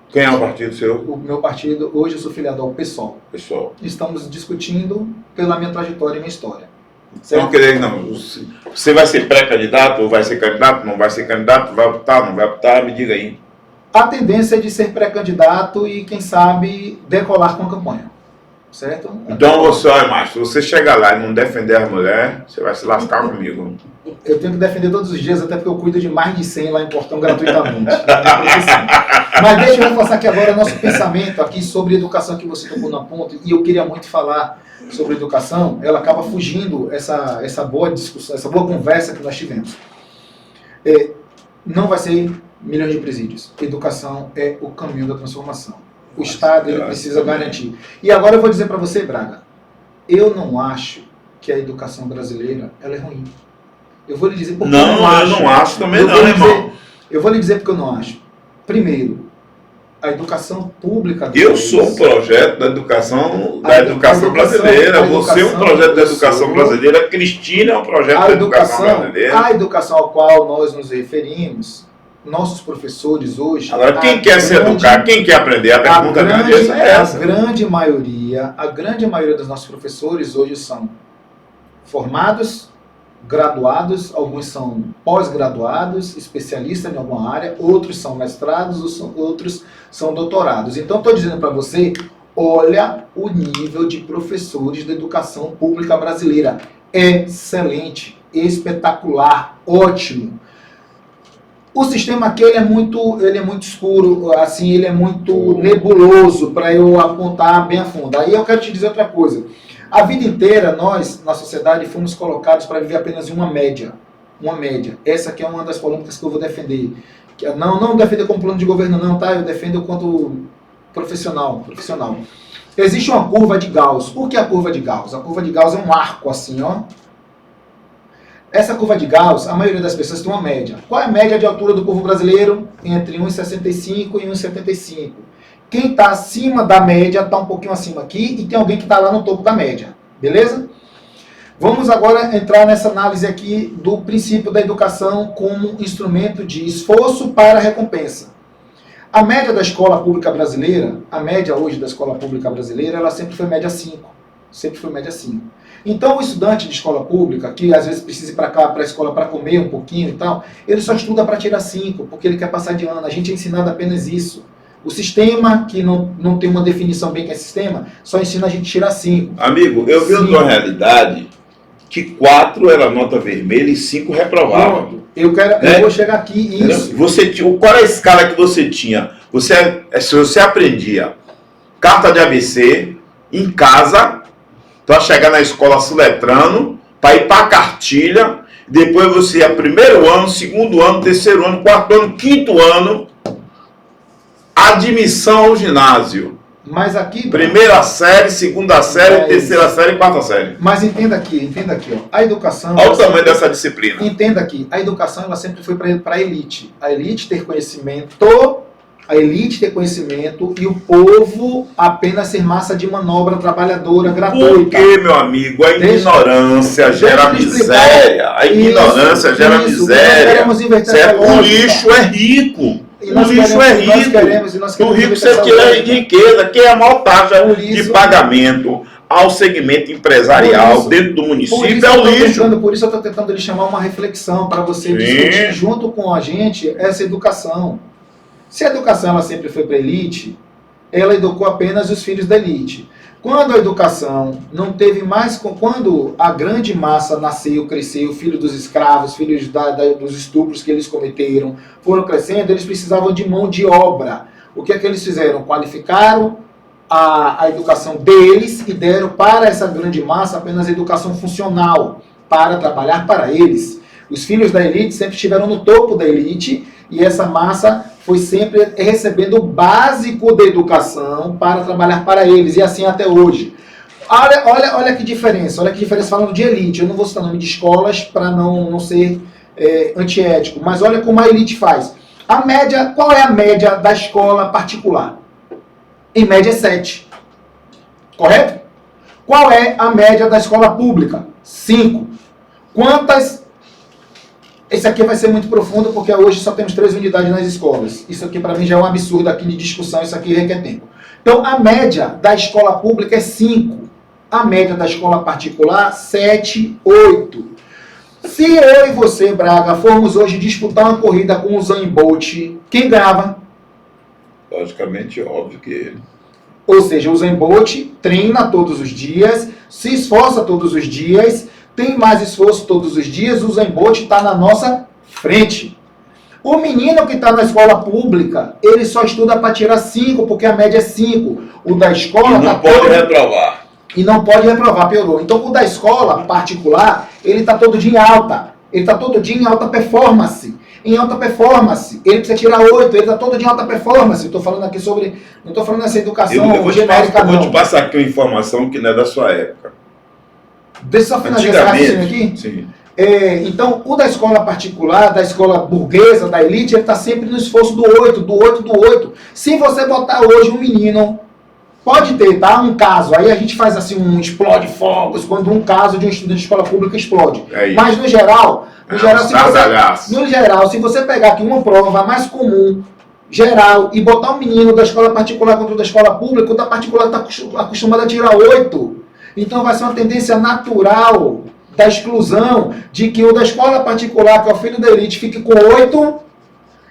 S1: Quem é o partido seu?
S2: O meu partido, hoje eu sou filiado ao PSOL.
S1: Pessoal.
S2: Estamos discutindo pela minha trajetória e minha história.
S1: Não querer, não. Você vai ser pré-candidato ou vai ser candidato? Não vai ser candidato? Vai optar? Não vai optar? Me diga aí.
S2: A tendência é de ser pré-candidato e, quem sabe, decolar com a campanha. Certo?
S1: Então você, olha, macho, se você chegar lá e não defender a mulher, você vai se lascar comigo.
S2: Eu tenho que defender todos os dias, até porque eu cuido de mais de 100 lá em Portão gratuitamente. Mas deixa eu reforçar aqui agora nosso pensamento aqui sobre educação que você tocou na ponta, e eu queria muito falar sobre educação, ela acaba fugindo essa boa discussão, essa boa conversa que nós tivemos. Não vai ser milhões de presídios. Educação é o caminho da transformação. O Estado ele precisa garantir. E agora eu vou dizer para você, Braga, eu não acho que a educação brasileira ela é ruim. Eu vou lhe dizer porque eu não acho.
S1: Eu não acho também não, irmão.
S2: Eu vou lhe dizer porque eu não acho. Primeiro, a educação pública...
S1: Eu sou um projeto da educação brasileira. Você é um projeto da educação brasileira. A Cristina é um projeto da educação brasileira.
S2: A educação ao qual nós nos referimos, nossos professores hoje...
S1: Agora, quem quer se educar? Quem quer aprender? A pergunta é essa.
S2: A grande maioria dos nossos professores hoje são formados, graduados, alguns são pós-graduados, especialistas em alguma área, outros são mestrados, outros são doutorados. Então, estou dizendo para você, olha o nível de professores da educação pública brasileira. Excelente, espetacular, ótimo. O sistema aqui ele é muito escuro, assim, ele é muito nebuloso para eu apontar bem a fundo. Aí eu quero te dizer outra coisa. A vida inteira, nós, na sociedade, fomos colocados para viver apenas em uma média. Uma média. Essa aqui é uma das polêmicas que eu vou defender. Não defender como plano de governo, não, tá? Eu defendo quanto profissional. Existe uma curva de Gauss. Por que a curva de Gauss? A curva de Gauss é um arco, assim, ó. Essa curva de Gauss, a maioria das pessoas tem uma média. Qual é a média de altura do povo brasileiro? Entre 1,65 e 1,75. Quem está acima da média está um pouquinho acima aqui e tem alguém que está lá no topo da média. Beleza? Vamos agora entrar nessa análise aqui do princípio da educação como instrumento de esforço para recompensa. A média da escola pública brasileira, a média hoje da escola pública brasileira, ela sempre foi média 5. Sempre foi média 5. Então o estudante de escola pública, que às vezes precisa ir para cá, para a escola, para comer um pouquinho e tal, ele só estuda para tirar 5, porque ele quer passar de ano. A gente é ensinado apenas isso. O sistema, que não tem uma definição bem que é sistema, só ensina a gente a tirar 5.
S1: Amigo, eu vi uma realidade que 4 era nota vermelha e 5 reprovava.
S2: Eu vou chegar aqui isso.
S1: Qual era a escala que você tinha? Se você aprendia carta de ABC em casa, para chegar na escola soletrando, para ir para a cartilha, depois você ia primeiro ano, segundo ano, terceiro ano, quarto ano, quinto ano, admissão ao ginásio.
S2: Mas aqui...
S1: Primeira série, segunda série, terceira série e quarta série.
S2: Mas entenda aqui, ó. A educação...
S1: Olha o tamanho dessa disciplina.
S2: Entenda aqui, a educação ela sempre foi para a elite. A elite ter conhecimento e o povo apenas ser massa de manobra trabalhadora gratuita.
S1: Porque, meu amigo, a ignorância gera miséria. A ignorância gera miséria. O lixo é rico. O lixo é rico. O rico você tira riqueza. Quem é a maior taxa de pagamento ao segmento empresarial dentro do município é o lixo.
S2: Por isso eu estou tentando lhe chamar uma reflexão para você discutir junto com a gente essa educação. Se a educação ela sempre foi para a elite, ela educou apenas os filhos da elite. Quando a educação não teve mais... Quando a grande massa nasceu, cresceu, filho dos escravos, filhos dos estupros que eles cometeram, foram crescendo, eles precisavam de mão de obra. O que é que eles fizeram? Qualificaram a educação deles e deram para essa grande massa apenas a educação funcional. para trabalhar para eles. Os filhos da elite sempre estiveram no topo da elite e essa massa foi sempre recebendo o básico da educação para trabalhar para eles, e assim até hoje. Olha que diferença falando de elite. Eu não vou citar nome de escolas para não ser antiético, mas olha como a elite faz. A média, qual é a média da escola particular? Em média é 7. Correto? Qual é a média da escola pública? 5. Quantas... Esse aqui vai ser muito profundo, porque hoje só temos 3 unidades nas escolas. Isso aqui para mim já é um absurdo aqui de discussão, isso aqui requer tempo. Então, a média da escola pública é 5. A média da escola particular, 7, 8. Se eu e você, Braga, formos hoje disputar uma corrida com o Usain Bolt, quem ganhava?
S1: Logicamente, óbvio que ele.
S2: Ou seja, o Usain Bolt treina todos os dias, se esforça todos os dias, tem mais esforço todos os dias, o Usain Bolt está na nossa frente. O menino que está na escola pública, ele só estuda para tirar 5, porque a média é 5. O da escola...
S1: E não pode reprovar.
S2: E não pode reprovar, piorou. Então, o da escola particular, ele está todo dia em alta. Ele está todo dia em alta performance. Em alta performance, ele precisa tirar 8, ele está todo dia em alta performance. Estou falando aqui sobre... Não estou falando dessa educação genérica, não.
S1: Eu vou te passar aqui uma informação que não é da sua época.
S2: Deixa eu só finalizar esse raciocínio aqui.
S1: Sim.
S2: Então, o da escola particular, da escola burguesa, da elite, ele está sempre no esforço do 8, do 8, do 8. Se você botar hoje um menino, pode ter, tá? Um caso, aí a gente faz assim um explode fogos, quando um caso de um estudante de escola pública explode. Mas no geral, se você pegar aqui uma prova mais comum, geral, e botar um menino da escola particular contra o da escola pública, o da particular está acostumado a tirar 8. Então vai ser uma tendência natural da exclusão de que o da escola particular, que é o filho da elite, fique com 8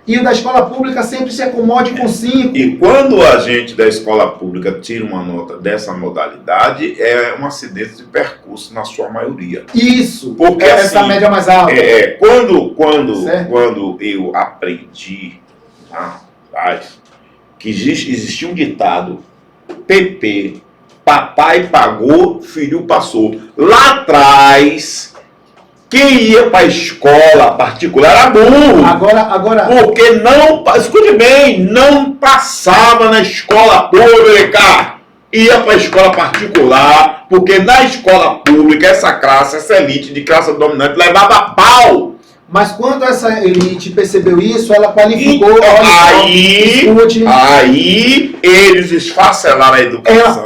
S2: e o da escola pública sempre se acomode com 5.
S1: E quando a gente da escola pública tira uma nota dessa modalidade, é um acidente de percurso na sua maioria.
S2: Isso,
S1: porque
S2: essa
S1: assim,
S2: média mais alta.
S1: Quando eu aprendi que existia um ditado, PP, papai pagou, filho passou. Lá atrás, quem ia para a escola particular era burro.
S2: Agora...
S1: Porque não, escute bem, não passava na escola pública. Ia para a escola particular, porque na escola pública, essa elite de classe dominante levava pau.
S2: Mas quando essa elite percebeu isso, ela qualificou...
S1: Aí eles esfacelaram a educação.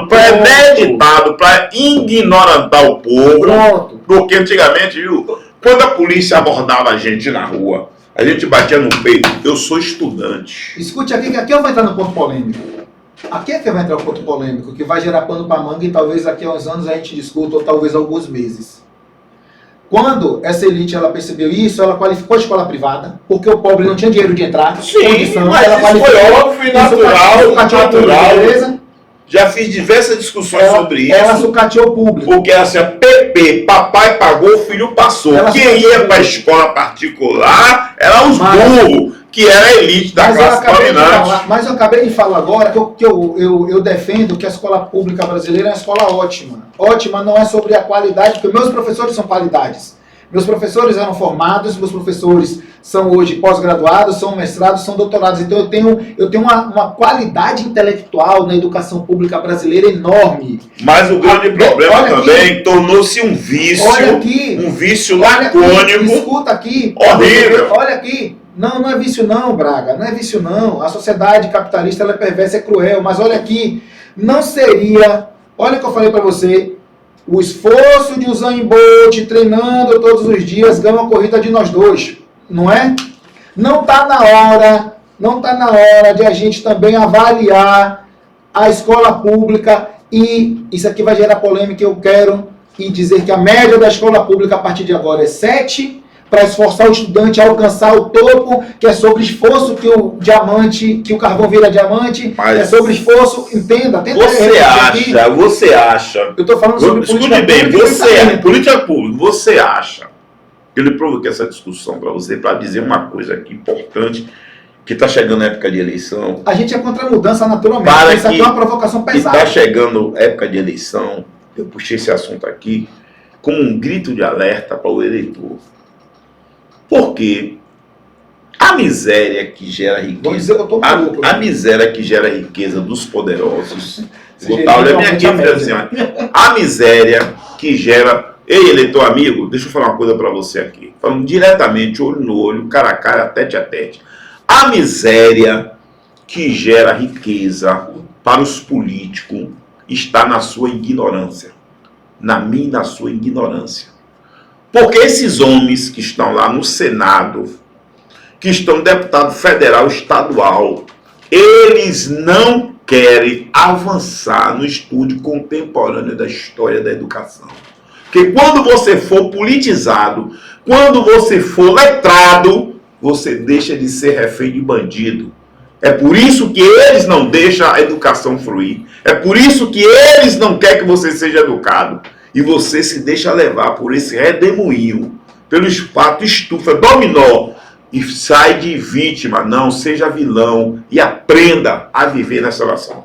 S1: Premeditado para ignorantar o povo.
S2: Pronto.
S1: Porque antigamente, viu, quando a polícia abordava a gente na rua, a gente batia no peito, eu sou estudante.
S2: Escute aqui, que aqui eu vou entrar no ponto polêmico. Aqui é que vai entrar no ponto polêmico, que vai gerar pano para manga e talvez daqui a uns anos a gente discuta, ou talvez alguns meses. Quando essa elite ela percebeu isso, ela qualificou a escola privada, porque o pobre não tinha dinheiro de entrar.
S1: Sim, mas ela isso foi óbvio e natural.
S2: Beleza?
S1: Já fiz diversas discussões sobre isso.
S2: Ela sucateou o público.
S1: Porque assim, PP, papai pagou, filho passou. Quem ia para a escola particular era os burros, que era a elite da classe dominante.
S2: Mas eu acabei de falar agora que eu defendo que a escola pública brasileira é uma escola ótima. Ótima não é sobre a qualidade, porque meus professores são qualidades. Meus professores eram formados, meus professores são hoje pós-graduados, são mestrados, são doutorados. Então eu tenho uma qualidade intelectual na educação pública brasileira enorme.
S1: Mas o grande problema também tornou-se um vício.
S2: Olha aqui.
S1: Um vício lacônico.
S2: Escuta aqui.
S1: Horrível.
S2: Olha aqui. Não é vício não, Braga. Não é vício não. A sociedade capitalista ela é perversa, é cruel. Mas olha aqui. Não seria... Olha o que eu falei para você. O esforço de Usain Bolt treinando todos os dias ganha uma corrida de nós dois, não é? Não está na hora de a gente também avaliar a escola pública e isso aqui vai gerar polêmica, eu quero e dizer que a média da escola pública a partir de agora é 7, para esforçar o estudante a alcançar o topo, que é sobre esforço que o carvão vira diamante, é sobre esforço, entenda.
S1: Você acha,
S2: eu estou falando sobre
S1: política pública, você acha que eu lhe provoquei essa discussão para você, para dizer uma coisa aqui importante, que está chegando a época de eleição.
S2: A gente é contra a mudança naturalmente, isso aqui é uma provocação pesada.
S1: Está chegando a época de eleição, eu puxei esse assunto aqui, como um grito de alerta para o eleitor. Porque a miséria que gera riqueza, a miséria que gera riqueza dos poderosos, olha minha aqui, assim, a miséria que gera... Ei, eleitor amigo, deixa eu falar uma coisa para você aqui, falando diretamente, olho no olho, cara a cara, tete a tete. A miséria que gera riqueza para os políticos está na sua ignorância, na minha e na sua ignorância. Porque esses homens que estão lá no Senado, que estão deputado federal, estadual, eles não querem avançar no estudo contemporâneo da história da educação. Porque quando você for politizado, quando você for letrado, você deixa de ser refém de bandido. É por isso que eles não deixam a educação fluir. É por isso que eles não querem que você seja educado. E você se deixa levar por esse redemoinho, pelo espaço, estufa, dominó, e sai de vítima. Não, seja vilão e aprenda a viver nessa oração.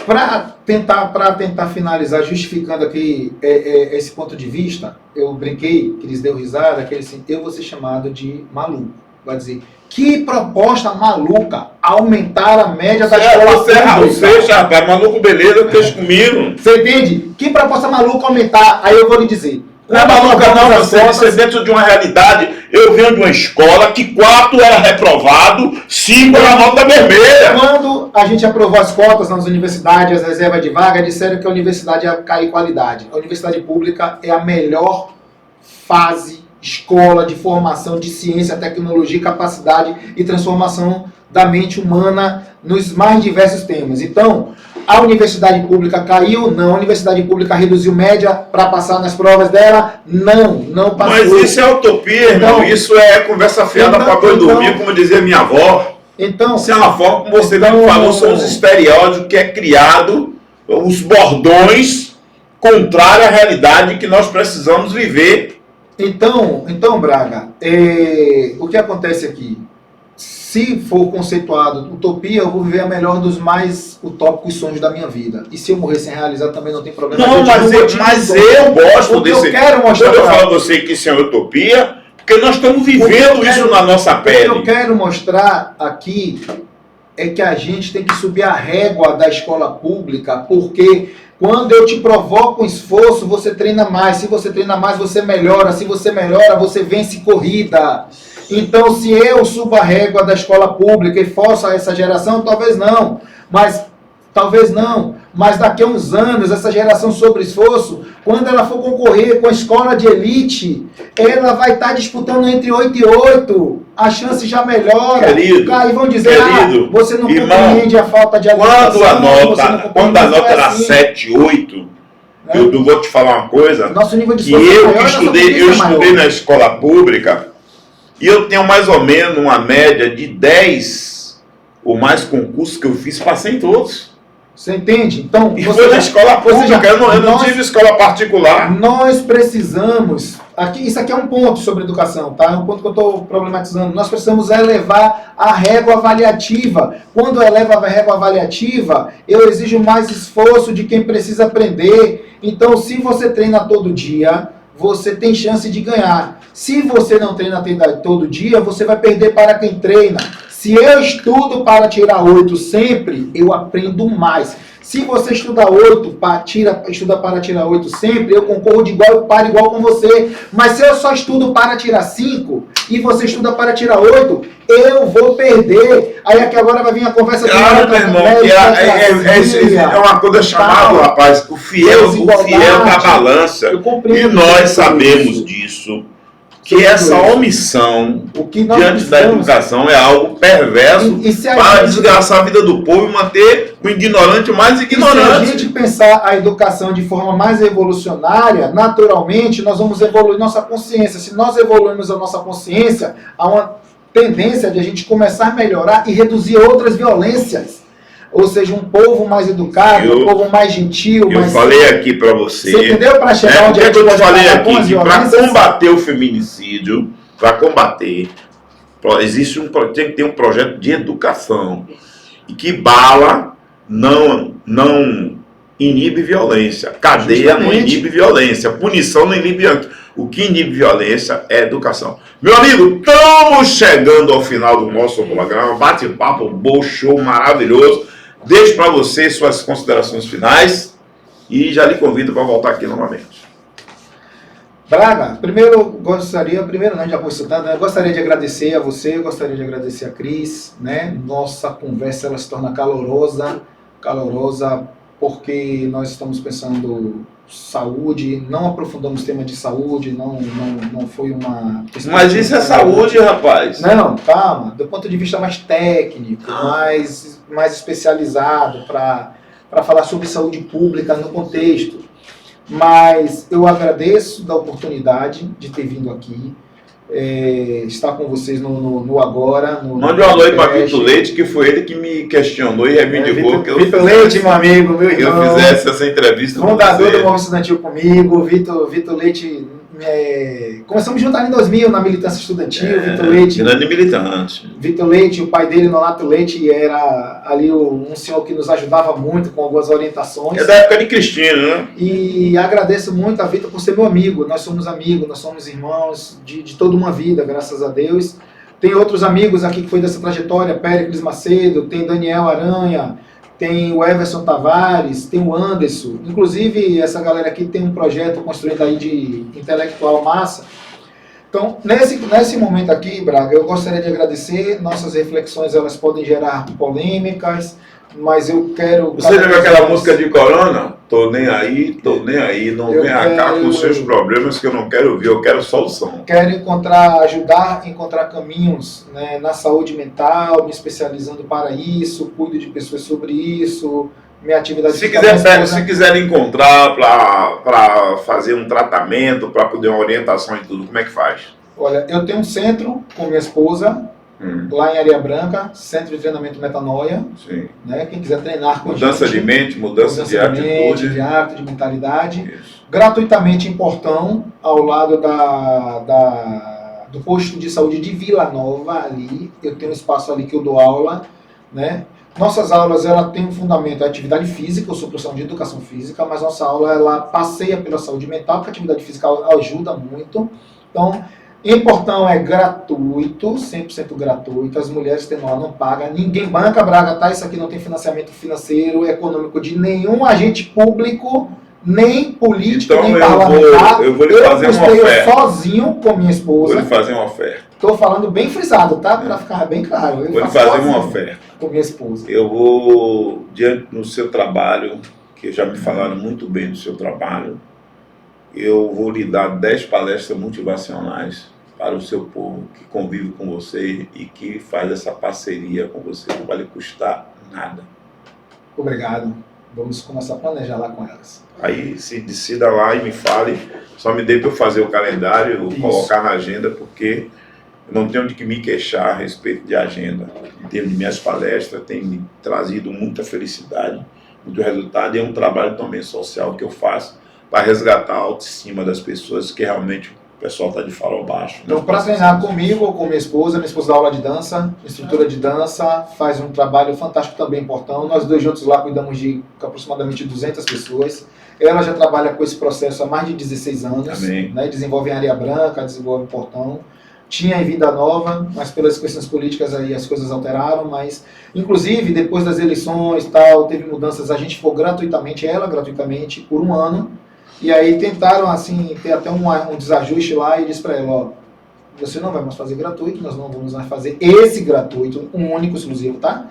S2: Para tentar finalizar, justificando aqui esse ponto de vista, eu brinquei, que eles deu risada, que assim, eu vou ser chamado de maluco. Vai dizer, que proposta maluca, aumentar a média da escola pública.
S1: Você, rapaz, maluco, beleza, deixa comigo.
S2: Você entende? Que proposta maluca aumentar? Aí eu vou lhe dizer.
S1: Não é maluca não, você dentro de uma realidade. Eu venho de uma escola que 4 era reprovado, 5 era nota vermelha.
S2: Quando a gente aprovou as cotas nas universidades, as reservas de vaga, disseram que a universidade ia cair qualidade. A universidade pública é a melhor escola de formação de ciência, tecnologia, capacidade e transformação da mente humana nos mais diversos temas. Então, a universidade pública caiu? Não. A universidade pública reduziu média para passar nas provas dela? Não passou.
S1: Mas isso é utopia, irmão. Então, isso é conversa fiada para boi dormir, como dizia minha avó.
S2: Então,
S1: isso é uma forma, como você mesmo falou, são os estereótipos que é criado, os bordões contrários à realidade que nós precisamos viver.
S2: Então Braga, o que acontece aqui? Se for conceituado utopia, eu vou viver a melhor dos mais utópicos sonhos da minha vida. E se eu morrer sem realizar, também não tem problema.
S1: Não, mas eu gosto desse...
S2: Eu quero mostrar.
S1: Quando eu falo a você que isso é utopia, porque nós estamos vivendo isso na nossa pele.
S2: O que eu quero mostrar aqui é que a gente tem que subir a régua da escola pública, porque quando eu te provoco um esforço, você treina mais. Se você treina mais, você melhora. Se você melhora, você vence corrida. Então, se eu subo a régua da escola pública e forço essa geração, talvez não. Mas daqui a uns anos, essa geração sobre esforço, quando ela for concorrer com a escola de elite, ela vai estar disputando entre 8 e 8. A chance já melhora.
S1: Querido,
S2: aí vão dizer, você não compreende a falta de
S1: alimentação. Quando a nota era 7, 8, eu vou te falar uma coisa.
S2: Nosso nível de
S1: que eu estudei na escola pública, e eu tenho mais ou menos uma média de 10 ou mais concursos que eu fiz, passei em todos.
S2: Você entende? Então,
S1: e foi na escola pública, eu não tive escola particular.
S2: Nós precisamos, isso aqui é um ponto sobre educação, tá? É um ponto que eu estou problematizando. Nós precisamos elevar a régua avaliativa. Quando eu elevo a régua avaliativa, eu exijo mais esforço de quem precisa aprender. Então, se você treina todo dia, você tem chance de ganhar. Se você não treina todo dia, você vai perder para quem treina. Se eu estudo para tirar 8 sempre, eu aprendo mais. Se você estuda 8, estuda para tirar 8 sempre, eu concorro de igual para igual com você. Mas se eu só estudo para tirar 5 e você estuda para tirar 8, eu vou perder. Aí aqui agora vai vir a conversa do
S1: meu irmão, é uma coisa chamada, rapaz, o fiel da balança. E nós sabemos disso. Que essa omissão diante da educação é algo perverso para desgraçar a vida do povo e manter o ignorante mais ignorante.
S2: Se a gente pensar a educação de forma mais evolucionária, naturalmente nós vamos evoluir nossa consciência. Se nós evoluirmos a nossa consciência, há uma tendência de a gente começar a melhorar e reduzir outras violências. Ou seja, um povo mais educado, um povo mais gentil.
S1: Eu falei aqui para você.
S2: Você entendeu? Para chegar onde
S1: é que eu te falei aqui que para combater o feminicídio, para combater, tem que ter um projeto de educação. E que bala não inibe violência. Cadeia não inibe violência. Punição não inibe violência. O que inibe violência é educação. Meu amigo, estamos chegando ao final do nosso programa. Bate-papo, bom show, maravilhoso. Deixo para você suas considerações finais e já lhe convido para voltar aqui novamente.
S2: Braga, já consultando, né? Gostaria de agradecer a você, gostaria de agradecer a Cris, né? Nossa conversa ela se torna calorosa porque nós estamos pensando saúde, não aprofundamos o tema de saúde, não foi uma...
S1: Mas isso é saúde, rapaz.
S2: Não, calma, do ponto de vista mais técnico, mais especializado para falar sobre saúde pública no contexto. Mas eu agradeço da oportunidade de ter vindo aqui, estar com vocês no Agora.
S1: Mande um alô aí para Vitor Leite, que foi ele que me questionou e reivindicou que eu
S2: Vitor Leite, meu amigo, meu irmão.
S1: Eu fizesse essa entrevista com
S2: fundador
S1: você.
S2: do Movimento Estudantil comigo, Vitor Leite. Começamos juntos em 2000 na militância estudantil. Vitor Leite,
S1: grande militante.
S2: Vitor Leite, o pai dele, Nonato Leite, era ali um senhor que nos ajudava muito com algumas orientações.
S1: É da época de Cristina, né?
S2: E agradeço muito a Vitor por ser meu amigo. Nós somos amigos, nós somos irmãos de toda uma vida, graças a Deus. Tem outros amigos aqui que foi dessa trajetória, Péricles Macedo, tem Daniel Aranha, tem o Everson Tavares, tem o Anderson. Inclusive, essa galera aqui tem um projeto construído aí de intelectual massa. Então, nesse momento aqui, Braga, eu gostaria de agradecer. Nossas reflexões, elas podem gerar polêmicas, mas eu quero...
S1: Você já viu aquela música de Corona? Tô nem aí, não venha cá com os seus problemas que eu não quero ouvir, eu quero solução.
S2: Quero ajudar a encontrar caminhos, né, na saúde mental, me especializando para isso, cuido de pessoas sobre isso, minha atividade...
S1: Se quiser encontrar para fazer um tratamento, para poder uma orientação e tudo, como é que faz?
S2: Olha, eu tenho um centro com minha esposa, lá em Areia Branca, Centro de Treinamento Metanoia.
S1: Sim.
S2: Né? Quem quiser treinar com
S1: mudança de mente, mudança de atitude.
S2: De hábito, de mentalidade.
S1: Isso.
S2: Gratuitamente em Portão, ao lado do posto de saúde de Vila Nova, ali. Eu tenho um espaço ali que eu dou aula. Né? Nossas aulas ela tem um fundamento, a atividade física, eu sou professor de educação física, mas nossa aula ela passeia pela saúde mental, porque a atividade física ajuda muito. Então, em Portão é gratuito, 100% gratuito, as mulheres têm lá, não pagam, ninguém banca, Braga, tá? Isso aqui não tem financiamento financeiro, econômico de nenhum agente público, nem político,
S1: então,
S2: nem parlamentar.
S1: Eu vou lhe fazer uma oferta.
S2: Eu sozinho com minha esposa.
S1: Vou lhe fazer uma oferta.
S2: Estou falando bem frisado, tá? Para ficar bem claro.
S1: Vou lhe fazer uma oferta.
S2: Com minha esposa.
S1: Eu vou, diante do seu trabalho, que já me falaram muito bem do seu trabalho, eu vou lhe dar 10 palestras motivacionais para o seu povo que convive com você e que faz essa parceria com você, não vai lhe custar nada.
S2: Obrigado. Vamos começar a planejar lá com elas.
S1: Aí se decida lá e me fale, só me dê para eu fazer o calendário, colocar na agenda, porque eu não tenho de que me queixar a respeito de agenda. Em termos de minhas palestras, tem me trazido muita felicidade, muito resultado, e é um trabalho também social que eu faço para resgatar a autoestima das pessoas, que realmente o pessoal está de farol baixo.
S2: Então, para treinar comigo ou com minha esposa dá aula de dança, instrutora de dança, faz um trabalho fantástico também em Portão. Nós dois juntos lá cuidamos de aproximadamente 200 pessoas. Ela já trabalha com esse processo há mais de 16 anos. Né? Desenvolve em Areia Branca, desenvolve em Portão. Tinha em Vida Nova, mas pelas questões políticas aí as coisas alteraram, mas inclusive depois das eleições tal, teve mudanças, a gente foi gratuitamente, ela gratuitamente, por um ano. E aí tentaram, assim, ter até um desajuste lá e disse para ela, ó, você não vai mais fazer gratuito, nós não vamos mais fazer esse gratuito, um único exclusivo, tá?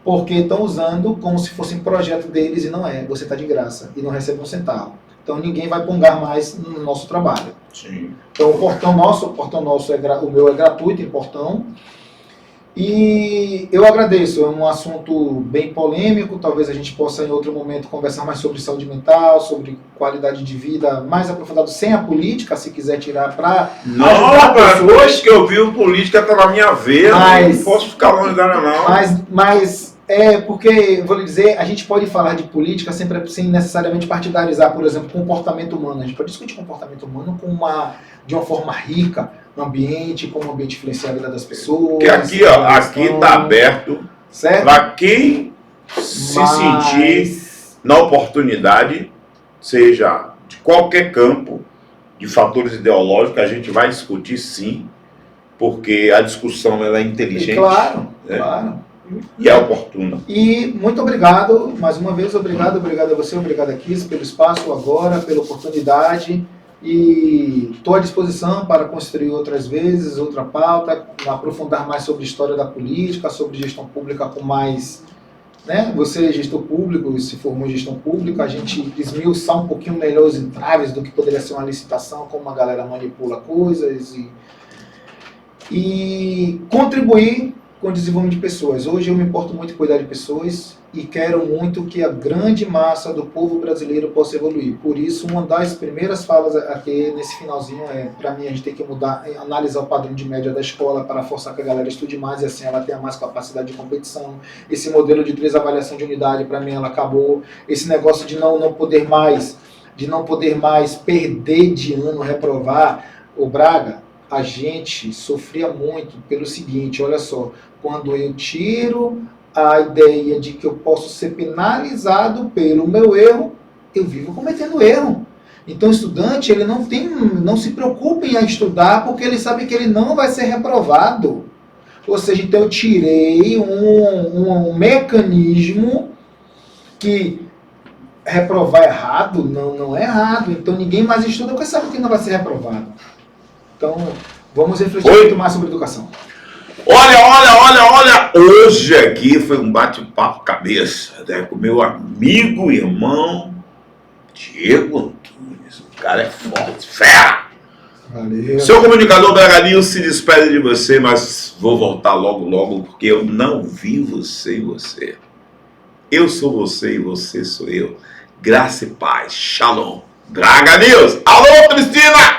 S2: Porque estão usando como se fosse um projeto deles e não é. Você está de graça e não recebe um centavo. Então ninguém vai pongar mais no nosso trabalho.
S1: Sim.
S2: Então o portão nosso o meu é gratuito em Portão. E eu agradeço, é um assunto bem polêmico, talvez a gente possa em outro momento conversar mais sobre saúde mental, sobre qualidade de vida, mais aprofundado, sem a política, se quiser tirar para
S1: ajudar pessoas. Que eu vi o política tá na minha veia, não posso ficar longe dela não.
S2: Mas porque, vou lhe dizer, a gente pode falar de política sempre sem necessariamente partidarizar, por exemplo, comportamento humano. A gente pode discutir comportamento humano de uma forma rica, ambiente, como o ambiente influencia a vida das pessoas.
S1: Que aqui está aberto para quem se sentir na oportunidade, seja de qualquer campo, de fatores ideológicos, a gente vai discutir sim, porque a discussão ela é inteligente.
S2: Claro, claro.
S1: E é oportuna.
S2: E muito obrigado, mais uma vez, obrigado a você, obrigado a Kiss pelo espaço agora, pela oportunidade. E estou à disposição para construir outras vezes, outra pauta, aprofundar mais sobre a história da política, sobre gestão pública com mais... Né? Você é gestor público, se formou em gestão pública, a gente esmiuçar um pouquinho melhor os entraves do que poderia ser uma licitação, como a galera manipula coisas e contribuir com o desenvolvimento de pessoas. Hoje eu me importo muito em cuidar de pessoas e quero muito que a grande massa do povo brasileiro possa evoluir. Por isso, uma das primeiras falas aqui nesse finalzinho para mim, a gente tem que mudar, analisar o padrão de média da escola para forçar que a galera estude mais e assim ela tenha mais capacidade de competição. Esse modelo de 3 avaliação de unidade, para mim, ela acabou. Esse negócio de não poder mais perder de ano, reprovar. O Braga, a gente sofria muito pelo seguinte, olha só, quando eu tiro a ideia de que eu posso ser penalizado pelo meu erro, eu vivo cometendo erro. Então o estudante, ele não se preocupa em estudar porque ele sabe que ele não vai ser reprovado. Ou seja, então eu tirei um mecanismo que reprovar errado não é errado. Então ninguém mais estuda porque sabe que não vai ser reprovado. Então vamos refletir muito mais sobre educação.
S1: Olha, hoje aqui foi um bate-papo cabeça, né, com meu amigo, irmão, Diego Antunes. O cara é forte, fera!
S2: Valeu.
S1: Seu comunicador Braga News se despede de você, mas vou voltar logo, porque eu não vi você e você. Eu sou você e você sou eu. Graça e paz. Shalom. Braga News. Alô, Cristina!